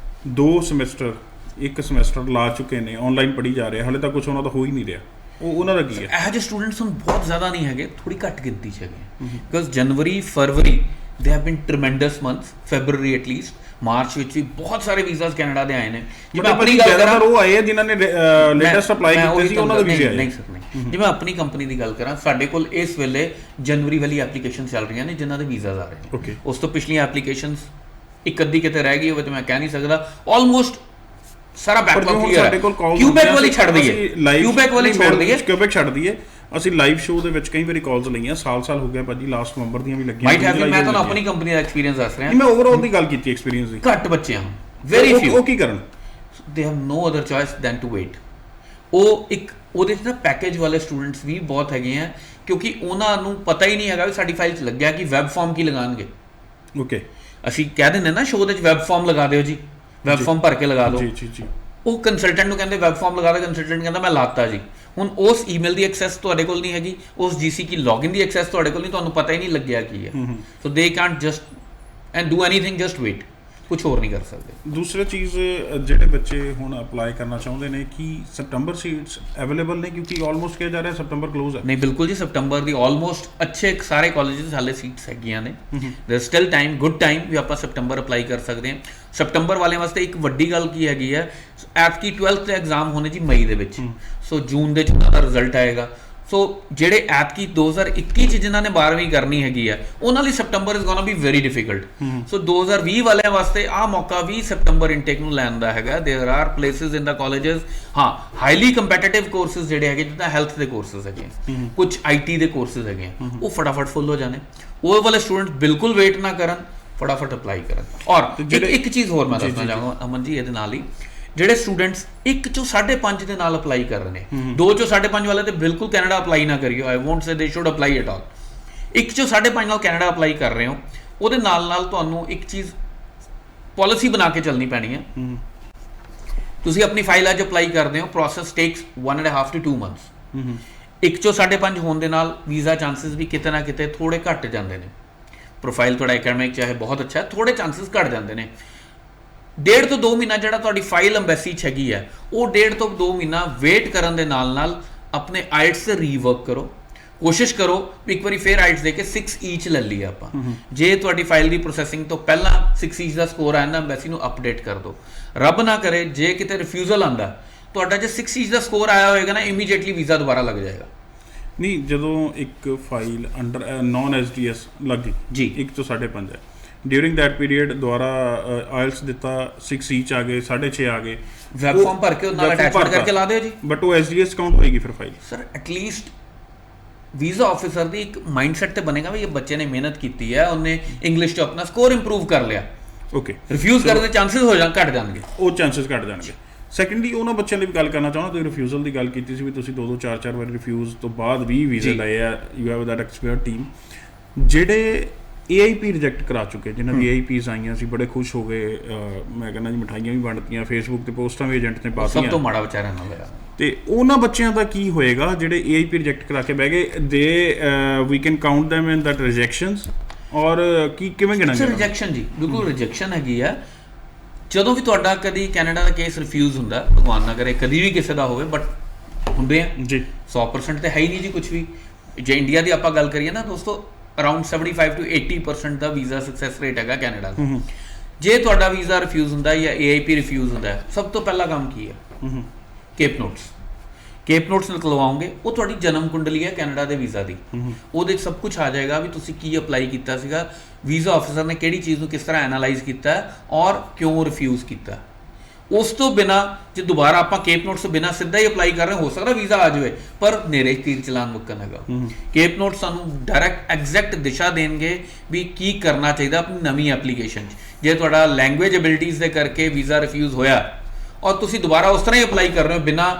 2 ਸਮੈਸਟਰ 1 ਸਮੈਸਟਰ ਲਾ ਚੁੱਕੇ ਨੇ, ਆਨਲਾਈਨ ਪੜ੍ਹੀ ਜਾ ਰਹੇ, ਹਾਲੇ ਤੱਕ ਕੁਝ ਉਹਨਾਂ ਦਾ ਹੋ ਹੀ ਨਹੀਂ ਰਿਹਾ, ਉਹਨਾਂ ਦਾ ਕੀ ਹੈ? ਇਹੋ ਜਿਹੇ
ਸਟੂਡੈਂਟਸ ਹੁਣ ਬਹੁਤ ਜ਼ਿਆਦਾ ਨਹੀਂ ਹੈਗੇ, ਥੋੜੀ ਘੱਟ ਗਿਣਤੀ 'ਚ ਹੈਗੇ। Because January February they have been tremendous months, February at least, March ਵਿੱਚ ਵੀ ਬਹੁਤ ਸਾਰੇ ਵੀਜ਼ਾਸ ਕੈਨੇਡਾ ਦੇ ਆਏ ਨੇ।
ਜਿਵੇਂ ਆਪਣੀ ਗੱਲ ਕਰਾਂ, ਉਹ ਆਏ ਆ ਜਿਨ੍ਹਾਂ ਨੇ ਲੇਟੈਸਟ ਅਪਲਾਈ ਕੀਤੇ ਸੀ, ਉਹਨਾਂ ਦੇ ਵੀਜ਼ੇ ਆਏ।
ਨਹੀਂ ਸਰ, ਨਹੀਂ। ਜਿਵੇਂ ਆਪਣੀ ਕੰਪਨੀ ਦੀ ਗੱਲ ਕਰਾਂ, ਸਾਡੇ ਕੋਲ ਇਸ ਵੇਲੇ ਜਨਵਰੀ ਵਾਲੀ ਐਪਲੀਕੇਸ਼ਨ ਚੱਲ ਰਹੀਆਂ ਨੇ ਜਿਨ੍ਹਾਂ ਦੇ ਵੀਜ਼ਾਸ ਆ ਰਹੇ ਨੇ। ਉਸ ਤੋਂ ਪਿਛਲੀਆਂ ਐਪਲੀਕੇਸ਼ਨਸ ਇੱਕ ਅੱਧੀ ਕਿਤੇ ਰਹਿ ਗਈ ਹੋਵੇ ਤਾਂ ਮੈਂ ਕਹਿ ਨਹੀਂ ਸਕਦਾ। ਆਲਮੋਸਟ ਸਾਰਾ ਬੈਕਲੌਗ ਕਲੀਅਰ ਹੈ। ਕਿਊਬੈਕ ਵਾਲੀ ਛੱਡ ਦਈਏ, ਕਿਊਬੈਕ ਵਾਲੀ ਛੱਡ ਦਈਏ,
ਕਿਊਬੈਕ ਛੱਡ ਦਈਏ। ਅਸੀਂ ਲਾਈਵ ਸ਼ੋਅ ਦੇ ਵਿੱਚ ਕਈ ਵਾਰੀ ਕਾਲਸ ਲਈਆਂ, ਸਾਲ ਹੋ ਗਿਆ ਭਾਜੀ, ਲਾਸਟ ਨਵੰਬਰ ਦੀਆਂ ਵੀ ਲੱਗੀਆਂ।
ਮੈਂ ਤੁਹਾਨੂੰ ਆਪਣੀ ਕੰਪਨੀ ਦਾ ਐਕਸਪੀਰੀਅੰਸ ਦੱਸ ਰਿਹਾ।
ਮੈਂ ਓਵਰਆਲ ਦੀ ਗੱਲ ਕੀਤੀ, ਐਕਸਪੀਰੀਅੰਸ ਦੀ।
ਘੱਟ ਬੱਚੇ ਹਨ, ਵੈਰੀ ਫਿਊ।
ਉਹ ਕੀ ਕਰਨ?
They have no other choice than to wait. ਉਹ ਇੱਕ ਉਹਦੇ 'ਚ ਨਾ ਪੈਕੇਜ ਵਾਲੇ ਸਟੂਡੈਂਟਸ ਵੀ ਬਹੁਤ ਹੈਗੇ ਆ, ਕਿਉਂਕਿ ਉਹਨਾਂ ਨੂੰ ਪਤਾ ਹੀ ਨਹੀਂ ਹੈਗਾ ਵੀ ਸਾਡੀ ਫਾਈਲ 'ਚ ਲੱਗਿਆ ਕਿ ਵੈਬ ਫਾਰਮ ਕੀ ਲਗਾਉਣਗੇ।
ਓਕੇ,
ਅਸੀਂ ਕਹਿ ਦਿੰਦੇ ਨਾ ਸ਼ੋਅ ਦੇ 'ਚ ਵੈਬ ਫਾਰਮ ਲਗਾ ਦਿਓ ਜੀ, ਵੈਬ ਫਾਰਮ ਭਰ ਕੇ ਲਗਾ ਦਿਓ।
ਜੀ ਜੀ ਜੀ।
ਉਹ ਕੰਸਲਟੈਂਟ ਨੂੰ ਕਹਿੰਦੇ ਵੈਬ ਫਾਰਮ ਲਗਾ ਦੇ, ਕੰਸਲਟੈਂਟ ਕਹਿੰਦਾ ਮੈਂ ਲਾਤਾ ਜੀ। ਹੁਣ ਉਸ ਈਮੇਲ ਦੀ ਐਕਸੈਸ ਤੁਹਾਡੇ ਕੋਲ ਨਹੀਂ ਹੈਗੀ, ਉਸ GC ਕੀ ਲੌਗਇਨ ਦੀ ਐਕਸੈਸ ਤੁਹਾਡੇ ਕੋਲ ਨਹੀਂ, ਤੁਹਾਨੂੰ ਪਤਾ ਹੀ ਨਹੀਂ ਲੱਗਿਆ ਕੀ ਹੈ। So they can't just and do anything, just wait, ਕੁਝ ਹੋਰ ਨਹੀਂ ਕਰ ਸਕਦੇ।
ਦੂਸਰਾ ਚੀਜ਼, ਜਿਹੜੇ ਬੱਚੇ ਹੁਣ ਅਪਲਾਈ ਕਰਨਾ ਚਾਹੁੰਦੇ ਨੇ ਕਿ ਸਤੰਬਰ ਸੀਟਸ ਅਵੇਲੇਬਲ ਨੇ, ਕਿਉਂਕਿ ਆਲਮੋਸਟ ਕਿਹਾ ਜਾ ਰਿਹਾ ਸਤੰਬਰ ਕਲੋਜ਼ ਹੈ।
ਨਹੀਂ, ਬਿਲਕੁਲ ਜੀ, ਸਤੰਬਰ ਦੀ ਆਲਮੋਸਟ ਅੱਛੇ ਸਾਰੇ ਕਾਲਜਸ ਹਾਲੇ ਸੀਟਸ ਹੈਗੀਆਂ ਨੇ। ਦੇਰ ਸਟਿਲ ਟਾਈਮ, ਗੁੱਡ ਟਾਈਮ ਵੀ ਆਪਾਂ ਸਤੰਬਰ ਅਪਲਾਈ ਕਰ ਸਕਦੇ ਹਾਂ। ਸਤੰਬਰ ਵਾਲਿਆਂ ਵਾਸਤੇ ਇੱਕ ਵੱਡੀ ਗੱਲ ਕੀ ਹੈਗੀ ਹੈ, ਐਤਕੀ 12th ਦੇ ਐਗਜ਼ਾਮ ਹੋਣੇ ਜੀ ਮਈ ਦੇ ਵਿੱਚ, ਸੋ ਜੂਨ ਦੇ 'ਚ ਉਹਨਾਂ ਦਾ ਰਿਜ਼ਲਟ ਆਏਗਾ। ਸੋ ਜਿਹੜੇ ਐਤਕੀ 2021 'ਚ ਜਿਨ੍ਹਾਂ ਨੇ 12ਵੀਂ ਕਰਨੀ ਹੈਗੀ ਹੈ, ਉਹਨਾਂ ਲਈ September is gonna be very difficult. So 2020 ਵਾਲਿਆਂ ਵਾਸਤੇ ਆਹ ਮੌਕਾ 20 ਸਤੰਬਰ ਇਨਟੇਕ ਨੂੰ ਲੈਣ ਦਾ ਹੈਗਾ। There are places in the colleges, ਹਾਂ, ਹਾਈਲੀ ਕੰਪੀਟੀਟਿਵ ਕੋਰਸਿਸ ਜਿਹੜੇ ਹੈਗੇ, ਜਿੱਦਾਂ ਹੈਲਥ ਦੇ ਕੋਰਸਿਸ ਹੈਗੇ, ਕੁਝ IT ਦੇ ਕੋਰਸਿਸ ਹੈਗੇ, ਉਹ ਫਟਾਫਟ ਫੁੱਲ ਹੋ ਜਾਣੇ। ਉਹ ਵਾਲੇ ਸਟੂਡੈਂਟ ਬਿਲਕੁਲ ਵੇਟ ਨਾ ਕਰਨ, ਫਟਾਫਟ ਅਪਲਾਈ ਕਰਨ। ਔਰ ਇੱਕ ਚੀਜ਼ ਹੋਰ ਮੈਂ ਦੱਸਣਾ ਚਾਹਾਂਗਾ ਅਮਨ ਜੀ, ਇਹਦੇ ਨਾਲ ਹੀ ਜਿਹੜੇ ਸਟੂਡੈਂਟਸ 1 ਚੋਂ 5.5 ਦੇ ਨਾਲ ਅਪਲਾਈ ਕਰ ਰਹੇ ਨੇ, 2 ਚੋਂ 5.5 ਵਾਲੇ ਤੇ ਬਿਲਕੁਲ ਕੈਨੇਡਾ ਅਪਲਾਈ ਨਾ ਕਰਿਓ। ਆਈ ਵੋਂਟ ਸੇ ਦੇ ਸ਼ੁੱਡ ਅਪਲਾਈ ਐਟ ਆਲ। 1 ਚੋਂ 5.5 ਨਾਲ ਕੈਨੇਡਾ ਅਪਲਾਈ ਕਰ ਰਹੇ ਹੋ, ਉਹਦੇ ਨਾਲ ਤੁਹਾਨੂੰ ਇੱਕ ਚੀਜ਼ ਪਾਲਿਸੀ ਬਣਾ ਕੇ ਚੱਲਣੀ ਪੈਣੀ ਹੈ। ਤੁਸੀਂ ਆਪਣੀ ਫਾਈਲ ਅੱਜ ਅਪਲਾਈ ਕਰਦੇ ਹੋ, ਪ੍ਰੋਸੈਸ ਟੇਕਸ 1.5 to 2 months। 1 ਚੋਂ 5.5 ਹੋਣ ਦੇ ਨਾਲ ਵੀਜ਼ਾ ਚਾਂਸਸ ਵੀ ਕਿਤੇ ਨਾ ਕਿਤੇ ਥੋੜੇ ਘੱਟ ਜਾਂਦੇ ਨੇ। ਪ੍ਰੋਫਾਈਲ ਤੁਹਾਡਾ ਐਕੈਡਮਿਕ ਚਾਹੇ ਬਹੁਤ ਅੱਛਾ ਹੈ, ਥੋੜੇ ਚਾਂਸਸ ਘੱਟ ਜਾਂਦੇ ਨੇ। 1.5 ਤੋਂ 2 ਮਹੀਨਾ ਜਿਹੜਾ ਤੁਹਾਡੀ ਫਾਈਲ ਅੰਬੈਸੀ 'ਚ ਹੈਗੀ ਹੈ, ਉਹ 1.5 ਤੋਂ 2 ਮਹੀਨਾ ਵੇਟ ਕਰਨ ਦੇ ਨਾਲ ਆਪਣੇ ਆਈਟਸ ਤੇ ਰੀਵਰਕ ਕਰੋ। ਕੋਸ਼ਿਸ਼ ਕਰੋ ਵੀ ਇੱਕ ਵਾਰੀ ਫੇਰ ਆਈਟਸ ਦੇ ਕੇ 6 each ਲੈ ਲਈਏ ਆਪਾਂ। ਜੇ ਤੁਹਾਡੀ ਫਾਈਲ ਦੀ ਪ੍ਰੋਸੈਸਿੰਗ ਤੋਂ ਪਹਿਲਾਂ 6 each ਦਾ ਸਕੋਰ ਆਇਆ ਨਾ, ਅੰਬੈਸੀ ਨੂੰ ਅਪਡੇਟ ਕਰ ਦਿਓ। ਰੱਬ ਨਾ ਕਰੇ ਜੇ ਕਿਤੇ ਰਿਫਿਊਜ਼ਲ ਆਉਂਦਾ, ਤੁਹਾਡਾ ਜੇ 6 each ਦਾ ਸਕੋਰ ਆਇਆ ਹੋਏਗਾ ਨਾ, ਇਮੀਡੀਏਟਲੀ ਵੀਜ਼ਾ ਦੁਬਾਰਾ ਲੱਗ ਜਾਏਗਾ।
ਨਹੀਂ, ਜਦੋਂ ਇੱਕ ਫਾਈਲ ਅੰਡਰ ਨੌਨ SDS ਲੱਗੀ
ਜੀ,
1 ਤੋਂ 5.5 ਹੈ, ਡਿਊਰਿੰਗ ਦੈਟ ਪੀਰੀਅਡ ਦੁਆਰਾ ਆਇਲਸ ਦਿੱਤਾ, 6 each ਆ ਗਏ, 6.5 ਆ ਗਏ,
ਵੈਬ ਫਾਰਮ ਭਰ ਕੇ ਨਾਲ ਅਟੈਚਮੈਂਟ ਕਰਕੇ ਲਾ ਦਿਓ ਜੀ।
ਬਟ ਉਹ SDS ਕਾਊਂਟ ਹੋਏਗੀ ਫਿਰ file.
Sir at least visa officer ਦੀ ਇੱਕ ਮਾਈਂਡਸੈਟ ਤੇ ਬਣੇਗਾ ਵੀ ਇਹ ਬੱਚੇ ਨੇ ਮਿਹਨਤ ਕੀਤੀ ਹੈ, ਉਹਨੇ ਇੰਗਲਿਸ਼ 'ਚ ਆਪਣਾ ਸਕੋਰ ਇੰਪਰੂਵ ਕਰ ਲਿਆ।
ਓਕੇ,
ਰਿਫਿਊਜ਼ ਕਰਨ ਦੇ ਚਾਂਸਸ ਘਟ ਜਾਣਗੇ,
ਉਹ ਚਾਂਸਸ ਘਟ ਜਾਣਗੇ। ਸੈਕੰਡਲੀ, ਉਹਨਾਂ ਬੱਚਿਆਂ ਲਈ ਵੀ ਗੱਲ ਕਰਨਾ ਚਾਹੁੰਦਾ, ਤੁਸੀਂ ਰਿਫਿਊਜ਼ਲ ਦੀ ਗੱਲ ਕੀਤੀ ਸੀ ਵੀ ਤੁਸੀਂ 2-2 4-4 ਵਾਰ ਰਿਫਿਊਜ਼ ਤੋਂ ਬਾਅਦ ਵੀ ਵੀਜ਼ੇ ਲਏ ਆ। You have that expert team. ਜਿਹੜੇ AIP ਰਿਜੈਕਟ ਕਰਾ ਚੁੱਕੇ, ਜਿਨ੍ਹਾਂ ਦੀ AIPs ਆਈਆਂ ਸੀ, ਬੜੇ ਖੁਸ਼ ਹੋ ਗਏ। ਮੈਂ ਕਹਿੰਦਾ ਜੀ, ਮਿਠਾਈਆਂ ਵੀ ਵੰਡਤੀਆਂ, ਫੇਸਬੁੱਕ ਤੇ ਪੋਸਟਾਂ ਵੀ ਏਜੰਟ ਨੇ ਪਾਤੀਆਂ।
ਸਭ ਤੋਂ ਮਾੜਾ ਵਿਚਾਰਿਆਂ ਨਾਲ ਹੋਇਆ।
ਤੇ ਉਹਨਾਂ ਬੱਚਿਆਂ ਦਾ ਕੀ ਹੋਏਗਾ ਜਿਹੜੇ AIP ਰਿਜੈਕਟ ਕਰਾ ਕੇ ਬਹਿ ਗਏ? They we can count them in that rejections, ਔਰ ਕਿਵੇਂ ਗਿਣਾਂਗੇ?
ਸਰ ਰਿਜੈਕਸ਼ਨ ਜੀ, ਬਿਲਕੁਲ ਰਿਜੈਕਸ਼ਨ ਹੈਗੀ ਆ। ਜਦੋਂ ਵੀ ਤੁਹਾਡਾ ਕਦੀ ਕੈਨੇਡਾ ਦਾ ਕੇਸ ਰਿਫਿਊਜ਼ ਹੁੰਦਾ, ਭਗਵਾਨ ਨਾ ਕਰੇ ਕਦੀ ਵੀ ਕਿਸੇ ਦਾ ਹੋਵੇ, ਬਟ ਹੁੰਦੇ ਆ ਜੀ, 100% ਤੇ ਹੈ ਹੀ ਨਹੀਂ ਜੀ ਕੁਝ ਵੀ। ਜੇ ਇੰਡੀਆ ਦੀ ਆਪਾਂ ਗੱਲ ਕਰੀਏ ਨਾ ਦੋਸਤੋ, around 75 to 80% the visa success rate ਹੈਗਾ ਕੈਨੇਡਾ ਦਾ। ਜੇ ਤੁਹਾਡਾ ਵੀਜ਼ਾ ਰਿਫਿਊਜ਼ ਹੁੰਦਾ ਜਾਂ AIP ਰਿਫਿਊਜ਼ ਹੁੰਦਾ, ਸਭ ਤੋਂ ਪਹਿਲਾ ਕੰਮ ਕੀ ਹੈ? ਕੇਪ ਨੋਟਸ ਨਿਕਲਵਾਓਗੇ। ਉਹ ਤੁਹਾਡੀ ਜਨਮ ਕੁੰਡਲੀ ਹੈ ਕੈਨੇਡਾ ਦੇ ਵੀਜ਼ਾ ਦੀ। ਉਹਦੇ 'ਚ ਸਭ ਕੁਝ ਆ ਜਾਏਗਾ ਵੀ ਤੁਸੀਂ ਕੀ ਅਪਲਾਈ ਕੀਤਾ ਸੀਗਾ, ਵੀਜ਼ਾ ਆਫਿਸਰ ਨੇ ਕਿਹੜੀ ਚੀਜ਼ ਨੂੰ ਕਿਸ ਤਰ੍ਹਾਂ ਐਨਾਲਾਈਜ਼ ਕੀਤਾ ਔਰ ਕਿਉਂ ਰਿਫਿਊਜ਼ ਕੀਤਾ। ਉਸ ਤੋਂ ਬਿਨਾਂ ਜੇ ਦੁਬਾਰਾ ਆਪਾਂ ਕੇਪ ਨੋਟਸ ਤੋਂ ਬਿਨਾਂ ਸਿੱਧਾ ਹੀ ਅਪਲਾਈ ਕਰ ਰਹੇ, ਹੋ ਸਕਦਾ ਵੀਜ਼ਾ ਆ ਜਾਵੇ, ਪਰ ਨੇਰੇ ਤੀਰ ਚਲਾਨ ਮੁੱਕਣ ਹੈਗਾ। ਕੇਪ ਨੋਟ ਸਾਨੂੰ ਡਾਇਰੈਕਟ ਐਗਜ਼ੈਕਟ ਦਿਸ਼ਾ ਦੇਣਗੇ ਵੀ ਕੀ ਕਰਨਾ ਚਾਹੀਦਾ ਆਪਣੀ ਨਵੀਂ ਐਪਲੀਕੇਸ਼ਨ 'ਚ। ਜੇ ਤੁਹਾਡਾ ਲੈਂਗੁਏਜ ਐਬਿਲਿਟੀਜ਼ ਦੇ ਕਰਕੇ ਵੀਜ਼ਾ ਰਿਫਿਊਜ਼ ਹੋਇਆ ਔਰ ਤੁਸੀਂ ਦੁਬਾਰਾ ਉਸ ਤਰ੍ਹਾਂ ਹੀ ਅਪਲਾਈ ਕਰ ਰਹੇ ਹੋ ਬਿਨਾਂ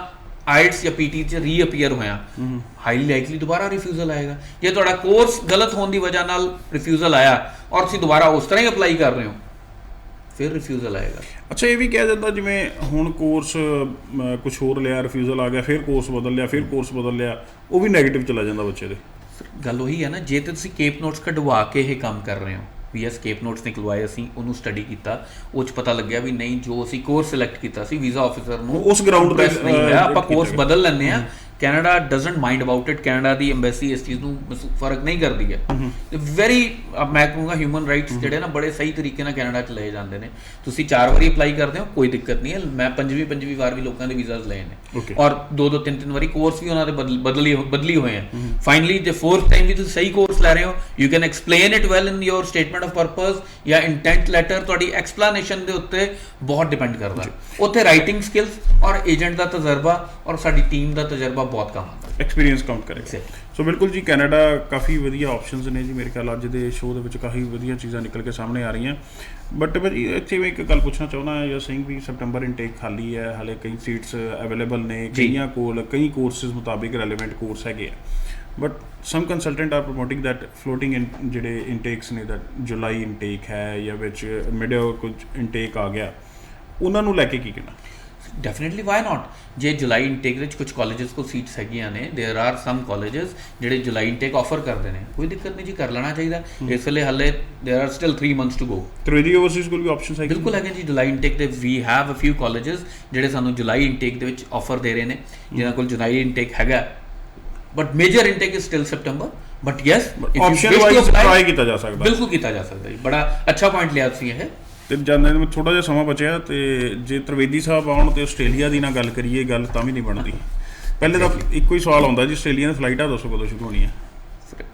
ਆਈਟਸ ਜਾਂ PT 'ਚ ਰੀਅਪੀਅਰ ਹੋਇਆ, ਹਾਈਲੀ ਲਾਈਕਲੀ ਦੁਬਾਰਾ ਰਿਫਿਊਜ਼ਲ ਆਏਗਾ। ਜੇ ਤੁਹਾਡਾ ਕੋਰਸ ਗਲਤ ਹੋਣ ਦੀ ਵਜ੍ਹਾ ਨਾਲ ਰਿਫਿਊਜ਼ਲ ਆਇਆ ਔਰ ਤੁਸੀਂ ਦੁਬਾਰਾ ਉਸ ਤਰ੍ਹਾਂ ਹੀ ਅਪਲਾਈ ਕਰ ਰਹੇ ਹੋ, ਫਿਰ ਰਿਫਿਊਜ਼ਲ ਆਏਗਾ।
ਅੱਛਾ, ਇਹ ਵੀ ਕਿਹਾ ਜਾਂਦਾ ਜਿਵੇਂ ਹੁਣ ਕੋਰਸ ਕੁਝ ਹੋਰ ਲਿਆ, ਰਿਫਿਊਜ਼ਲ ਆ ਗਿਆ, ਫਿਰ ਕੋਰਸ ਬਦਲ ਲਿਆ, ਫਿਰ ਕੋਰਸ ਬਦਲ ਲਿਆ, ਉਹ ਵੀ ਨੈਗੇਟਿਵ ਚਲਾ ਜਾਂਦਾ ਬੱਚੇ ਦੇ।
ਗੱਲ ਉਹੀ ਹੈ ਨਾ, ਜੇ ਤੇ ਤੁਸੀਂ ਕੇਪ ਨੋਟਸ ਕਢਵਾ ਕੇ ਇਹ ਕੰਮ ਕਰ ਰਹੇ ਹੋ, ਵੀ ਕੇਪ ਨੋਟਸ ਨਿਕਲਵਾਏ, ਅਸੀਂ ਉਹਨੂੰ ਸਟੱਡੀ ਕੀਤਾ, ਉਹ 'ਚ ਪਤਾ ਲੱਗਿਆ ਵੀ ਨਹੀਂ, ਜੋ ਅਸੀਂ ਕੋਰਸ ਸਿਲੈਕਟ ਕੀਤਾ ਸੀ ਵੀਜ਼ਾ ਆਫਿਸਰ ਨੂੰ
ਉਸ ਗਰਾਊਂਡ ਤੇ
ਨਹੀਂ ਹੋਇਆ, ਆਪਾਂ ਕੋਰਸ ਬਦਲ ਲੈਂਦੇ ਆ। Canada doesn't mind about it. Canada the embassy ਇਸ ਚੀਜ਼ ਨੂੰ ਫਰਕ ਨਹੀਂ ਕਰਦੀ ਹੈ। ਵੈਰੀ ਮੈਂ ਕਹੂੰਗਾ ਹਿਊਮਨ ਰਾਈਟਸ ਜਿਹੜੇ ਨਾ ਬੜੇ ਸਹੀ ਤਰੀਕੇ ਨਾਲ ਕੈਨੇਡਾ 'ਚ ਲਏ ਜਾਂਦੇ ਨੇ। ਤੁਸੀਂ 4 ਵਾਰੀ ਅਪਲਾਈ ਕਰਦੇ ਹੋ, ਕੋਈ ਦਿੱਕਤ ਨਹੀਂ ਹੈ। ਮੈਂ 5ਵੀਂ ਵਾਰ ਵੀ ਲੋਕਾਂ ਦੇ ਵੀਜ਼ਾਸ ਲਏ ਨੇ, ਔਰ 2-2 3-3 ਵਾਰੀ ਕੋਰਸ ਵੀ ਉਹਨਾਂ ਦੇ ਬਦਲੀ ਹੋਏ ਆ। ਫਾਈਨਲੀ ਜੇ 4th ਟਾਈਮ ਵੀ ਤੁਸੀਂ ਸਹੀ ਕੋਰਸ ਲੈ ਰਹੇ ਹੋ, you can explain it well in your statement of purpose ਜਾਂ ਇੰਟੈਂਟ ਲੈਟਰ। ਤੁਹਾਡੀ ਐਕਸਪਲੇਨੇਸ਼ਨ ਦੇ ਉੱਤੇ ਬਹੁਤ ਡਿਪੈਂਡ ਕਰਦਾ। ਉੱਥੇ ਰਾਈਟਿੰਗ ਸਕਿੱਲਸ ਔਰ ਏਜੰਟ ਦਾ ਤਜਰਬਾ ਔਰ ਸਾਡੀ ਟੀਮ ਦਾ ਤਜਰਬਾ ਬਹੁਤ ਕੰਮ ਆਉਂਦਾ।
ਐਕਸਪੀਰੀਅੰਸ ਕਾਊਂਟ ਕਰੇਗਾ। ਸੋ ਬਿਲਕੁਲ ਜੀ, ਕੈਨੇਡਾ ਕਾਫੀ ਵਧੀਆ ਆਪਸ਼ਨਸ ਨੇ ਜੀ। ਮੇਰੇ ਖਿਆਲ ਅੱਜ ਦੇ ਸ਼ੋਅ ਦੇ ਵਿੱਚ ਕਾਫੀ ਵਧੀਆ ਚੀਜ਼ਾਂ ਨਿਕਲ ਕੇ ਸਾਹਮਣੇ ਆ ਰਹੀਆਂ। ਬਟ ਭਾਜੀ ਇੱਥੇ ਮੈਂ ਇੱਕ ਗੱਲ ਪੁੱਛਣਾ ਚਾਹੁੰਦਾ ਯਾਰ ਸਿੰਘ ਵੀ ਸੈਪਟੰਬਰ ਇਨਟੇਕ ਖਾਲੀ ਹੈ, ਹਾਲੇ ਕਈ ਸੀਟਸ ਅਵੇਲੇਬਲ ਨੇ, ਕਈਆਂ ਕੋਲ ਕਈ ਕੋਰਸਿਸ ਮੁਤਾਬਿਕ ਰੈਲੇਵੈਂਟ ਕੋਰਸ ਹੈਗੇ ਆ। But some consultant are promoting that floating in ਜਿਹੜੇ ਇਨਟੇਕਸ ਨੇ, ਦੈਟ ਜੁਲਾਈ ਇਨਟੇਕ ਹੈ ਜਾਂ ਵਿੱਚ ਮਿਡ ਕੁਝ ਇਨਟੇਕ ਆ ਗਿਆ, ਉਹਨਾਂ ਨੂੰ ਲੈ ਕੇ ਕੀ ਕਹਿਣਾ?
Definitely why not. ਜੇ ਜੁਲਾਈ ਇਨਟੇਕ ਵਿੱਚ ਕੁਝ ਕਾਲਜਸ ਕੋਲ ਸੀਟਸ ਹੈਗੀਆਂ ਨੇ, ਦੇਰ ਆਰ ਸਮ ਕਾਲਜਸ ਜਿਹੜੇ ਜੁਲਾਈ ਇਨਟੇਕ ਆਫਰ ਕਰਦੇ ਨੇ, ਕੋਈ ਦਿੱਕਤ ਨਹੀਂ ਜੀ, ਕਰ ਲੈਣਾ ਚਾਹੀਦਾ। ਇਸ ਵੇਲੇ ਹਾਲੇ there are still 3 months to go.
Trivedi overseas ਕੋਲ ਵੀ ਆਪਸ਼ਨਸ ਹੈਗੇ?
ਬਿਲਕੁਲ ਹੈਗੇ ਜੀ। ਜੁਲਾਈ ਇਨਟੇਕ ਦੇ ਵੀ ਹੈਵ ਅ ਫਿਊ ਕਾਲਜਸ ਜਿਹੜੇ ਸਾਨੂੰ ਜੁਲਾਈ ਇਨਟੇਕ ਦੇ ਵਿੱਚ ਆਫਰ ਦੇ ਰਹੇ ਨੇ, ਜਿਨ੍ਹਾਂ ਕੋਲ ਜੁਲਾਈ ਇਨਟੇਕ ਹੈਗਾ। But major intake is still September. But yes,
option wise try ਕੀਤਾ ਜਾ ਸਕਦਾ।
ਬਿਲਕੁਲ ਕੀਤਾ ਜਾ ਸਕਦਾ ਜੀ। ਬੜਾ ਅੱਛਾ ਪੁਆਇੰਟ ਲਿਆ ਤੁਸੀਂ ਇਹ।
ਤੇ ਜਾਂਦੇ ਨੂੰ ਥੋੜਾ ਜਿਹਾ ਸਮਾਂ ਬਚਿਆ, ਤੇ ਜੇ ਤ੍ਰਿਵੇਦੀ ਸਾਹਿਬ ਆਉਣ ਤੇ ਆਸਟ੍ਰੇਲੀਆ ਦੀ ਨਾ ਗੱਲ ਕਰੀਏ, ਗੱਲ ਤਾਂ ਵੀ ਨਹੀਂ ਬਣਦੀ। ਪਹਿਲੇ ਤਾਂ ਇੱਕੋ ਹੀ ਸਵਾਲ ਆਉਂਦਾ ਜੀ, ਆਸਟ੍ਰੇਲੀਆ ਦੀ ਫਲਾਈਟਾਂ ਦੱਸੋ ਕਦੋਂ ਸ਼ੁਰੂ ਹੋਣੀ ਹੈ?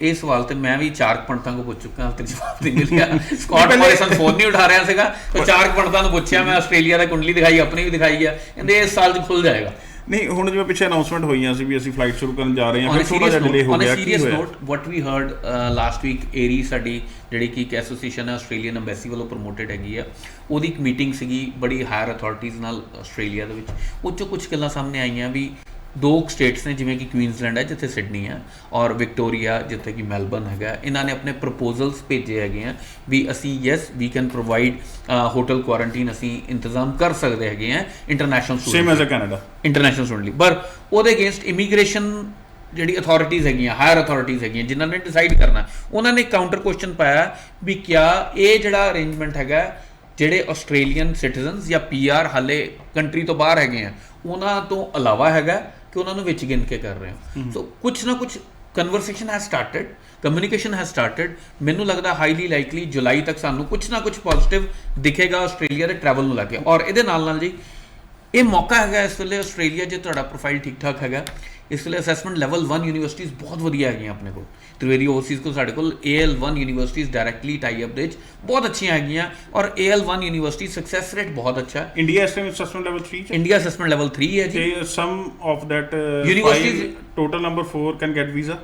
ਇਹ ਸਵਾਲ ਤੇ ਮੈਂ ਵੀ 4 ਪੰਡਤਾਂ ਕੋਲ ਪੁੱਛ ਚੁੱਕਾ, ਹਾਲ ਤੱਕ ਜਵਾਬ ਨਹੀਂ ਮਿਲਿਆ। ਸਕਾਟ ਮੋਰਿਸਨ ਫੋਨ ਨਹੀਂ ਉਠਾ ਰਿਹਾ ਸੀਗਾ, ਉਹ 4 ਪੰਡਤਾਂ ਨੂੰ ਪੁੱਛਿਆ, ਮੈਂ ਆਸਟ੍ਰੇਲੀਆ ਦਾ ਕੁੰਡਲੀ ਦਿਖਾਈ, ਆਪਣੀ ਵੀ ਦਿਖਾਈ ਆ, ਕਹਿੰਦੇ ਇਸ ਸਾਲ 'ਚ ਖੁੱਲ ਜਾਏਗਾ। ਨਹੀਂ,
ਹੁਣ ਜਿਵੇਂ ਪਿੱਛੇ ਅਨਾਉਂਸਮੈਂਟ ਹੋਈਆਂ ਸੀ ਵੀ ਅਸੀਂ ਫਲਾਈਟ ਸ਼ੁਰੂ ਕਰਨ ਜਾ ਰਹੇ ਹਾਂ, ਫਿਰ ਥੋੜਾ ਜਿਹਾ ਡਿਲੇ ਹੋ ਗਿਆ।
ਸੀਰੀਅਸ ਨੋਟ, ਵਾਟ ਵੀ ਹਰਡ ਲਾਸਟ ਵੀਕ, ਏਰੀ ਸਾਡੀ ਜਿਹੜੀ ਕਿ ਇੱਕ ਐਸੋਸੀਏਸ਼ਨ ਹੈ ਆਸਟ੍ਰੇਲੀਅਨ ਐਮਬੈਸੀ ਵੱਲੋਂ ਪ੍ਰਮੋਟਡ ਹੈਗੀ ਆ, ਉਹਦੀ ਇੱਕ ਮੀਟਿੰਗ ਸੀਗੀ ਬੜੀ ਹਾਇਰ ਅਥਾਰਟੀਜ਼ ਨਾਲ ਆਸਟ੍ਰੇਲੀਆ ਦੇ ਵਿੱਚ। ਉਹ 'ਚੋਂ ਕੁਝ ਗੱਲਾਂ ਸਾਹਮਣੇ ਆਈਆਂ ਵੀ 2 ਸਟੇਟਸ ਨੇ, ਜਿਵੇਂ ਕਿ ਕੁਈਨਜ਼ਲੈਂਡ ਹੈ ਜਿੱਥੇ ਸਿਡਨੀ ਹੈ, ਔਰ ਵਿਕਟੋਰੀਆ ਜਿੱਥੇ ਕਿ ਮੈਲਬਰਨ ਹੈਗਾ, ਇਹਨਾਂ ਨੇ ਆਪਣੇ ਪ੍ਰਪੋਜ਼ਲਸ ਭੇਜੇ ਹੈਗੇ ਆ ਵੀ ਅਸੀਂ yes we can provide hotel quarantine, ਅਸੀਂ ਇੰਤਜ਼ਾਮ ਕਰ ਸਕਦੇ ਹੈਗੇ ਆ international student,
same as a Canada, international
student ਲਈ। ਪਰ ਉਹਦੇ ਅਗੇਂਸਟ ਇਮੀਗ੍ਰੇਸ਼ਨ ਜਿਹੜੀ ਅਥਾਰਟੀਜ਼ ਹੈਗੀਆਂ, ਹਾਇਰ ਅਥਾਰਟੀਜ਼ ਹੈਗੀਆਂ, ਜਿਨ੍ਹਾਂ ਨੇ ਡਿਸਾਈਡ ਕਰਨਾ, ਉਹਨਾਂ ਨੇ ਕਾਊਂਟਰ ਕੁਐਸਚਨ ਪਾਇਆ ਵੀ ਕਿਆ ਇਹ ਜਿਹੜਾ ਅਰੇਂਜਮੈਂਟ ਹੈਗਾ, ਜਿਹੜੇ ਆਸਟ੍ਰੇਲੀਅਨ ਸਿਟੀਜ਼ਨਸ ਜਾਂ PR ਹਾਲੇ ਕੰਟਰੀ ਤੋਂ ਬਾਹਰ ਹੈਗੇ ਆ, ਉਹਨਾਂ ਤੋਂ ਇਲਾਵਾ ਹੈਗਾ ਕਿ ਉਹਨਾਂ ਨੂੰ ਵਿੱਚ ਗਿਣ ਕੇ ਕਰ ਰਹੇ ਹੋ। ਸੋ ਕੁਛ ਨਾ ਕੁਛ conversation has started, communication has started. ਮੈਨੂੰ ਲੱਗਦਾ ਹਾਈਲੀ ਲਾਈਕਲੀ ਜੁਲਾਈ ਤੱਕ ਸਾਨੂੰ ਕੁਛ ਨਾ ਕੁਛ ਪੋਜ਼ਿਟਿਵ ਦਿਖੇਗਾ ਆਸਟ੍ਰੇਲੀਆ ਦੇ ਟਰੈਵਲ ਨੂੰ ਲੈ ਕੇ। ਔਰ ਇਹਦੇ ਨਾਲ ਨਾਲ ਜੀ ਇਹ ਮੌਕਾ ਹੈਗਾ ਇਸ ਵੇਲੇ ਆਸਟ੍ਰੇਲੀਆ, ਜੇ ਤੁਹਾਡਾ ਪ੍ਰੋਫਾਈਲ ਠੀਕ ਠਾਕ ਹੈਗਾ, ਇਸ ਵੇਲੇ ਅਸੈਸਮੈਂਟ ਲੈਵਲ 1 ਯੂਨੀਵਰਸਿਟੀਜ਼ ਬਹੁਤ ਵਧੀਆ ਹੈਗੀਆਂ ਆਪਣੇ ਕੋਲ। ਤ੍ਰਿਵੇਦੀ ਓਵਰਸੀਜ਼ ਕੋਲ ਸਾਡੇ ਕੋਲ AL1 universities directly tie up ਦੇ ਵਿੱਚ ਬਹੁਤ ਅੱਛੀਆਂ ਹੈਗੀਆਂ, ਔਰ AL1 ਯੂਨੀਵਰਸਿਟੀ ਸਕਸੈਸ ਰੇਟ ਬਹੁਤ ਅੱਛਾ ਹੈ।
India assessment level 3
India assessment level 3 ਹੈ ਜੀ।
ਤੇ some of that
universities
total number 4 can get visa.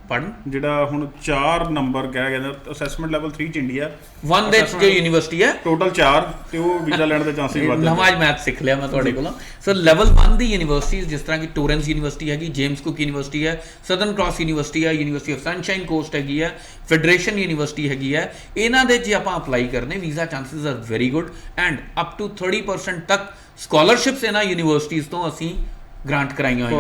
ਪੜਨ
ਜਿਹੜਾ ਹੁਣ 4 ਨੰਬਰ ਕਿਹਾ ਗਿਆ ਅਸੈਸਮੈਂਟ ਲੈਵਲ 3 ਚ ਇੰਡੀਆ
1 ਦੇ ਜੋ ਯੂਨੀਵਰਸਿਟੀ ਹੈ
ਟੋਟਲ 4, ਤੇ ਉਹ ਵੀਜ਼ਾ ਲੈਣ ਦੇ ਚਾਂਸਸ ਵੱਧ।
ਨਵਾਂ ਮੈਥ ਸਿੱਖ ਲਿਆ ਮੈਂ ਤੁਹਾਡੇ ਕੋਲੋਂ। ਸੋ ਲੈਵਲ 1 ਦੀ ਯੂਨੀਵਰਸਿਟੀਜ਼ ਜਿਸ ਤਰ੍ਹਾਂ ਕਿ ਟੋਰੈਂਸ ਯੂਨੀਵਰਸਿਟੀ ਹੈਗੀ, ਜੇਮਸ ਕੁਕ ਯੂਨੀਵਰਸਿਟੀ ਹੈ, ਸਦਰਨ ਕ੍ਰਾਸ ਯੂਨੀਵਰਸਿਟੀ ਹੈ, ਯੂਨੀਵਰਸਿਟੀ ਆਫ ਸਨਸ਼ਾਈਨ ਕੋਸਟ ਹੈਗੀ ਹੈ, ਫੈਡਰੇਸ਼ਨ ਯੂਨੀਵਰਸਿਟੀ ਹੈਗੀ ਹੈ। ਇਹਨਾਂ ਦੇ ਜੇ ਆਪਾਂ ਅਪਲਾਈ ਕਰਨੇ, visa chances are very good, and up to 30% ਤੱਕ ਸਕਾਲਰਸ਼ਿਪਸ ਇਹਨਾਂ ਯੂਨੀਵਰਸਿਟੀਜ਼ ਤੋਂ ਅਸੀਂ ਗ੍ਰਾਂਟ ਕਰਾਈਆਂ ਹੋਈਆਂ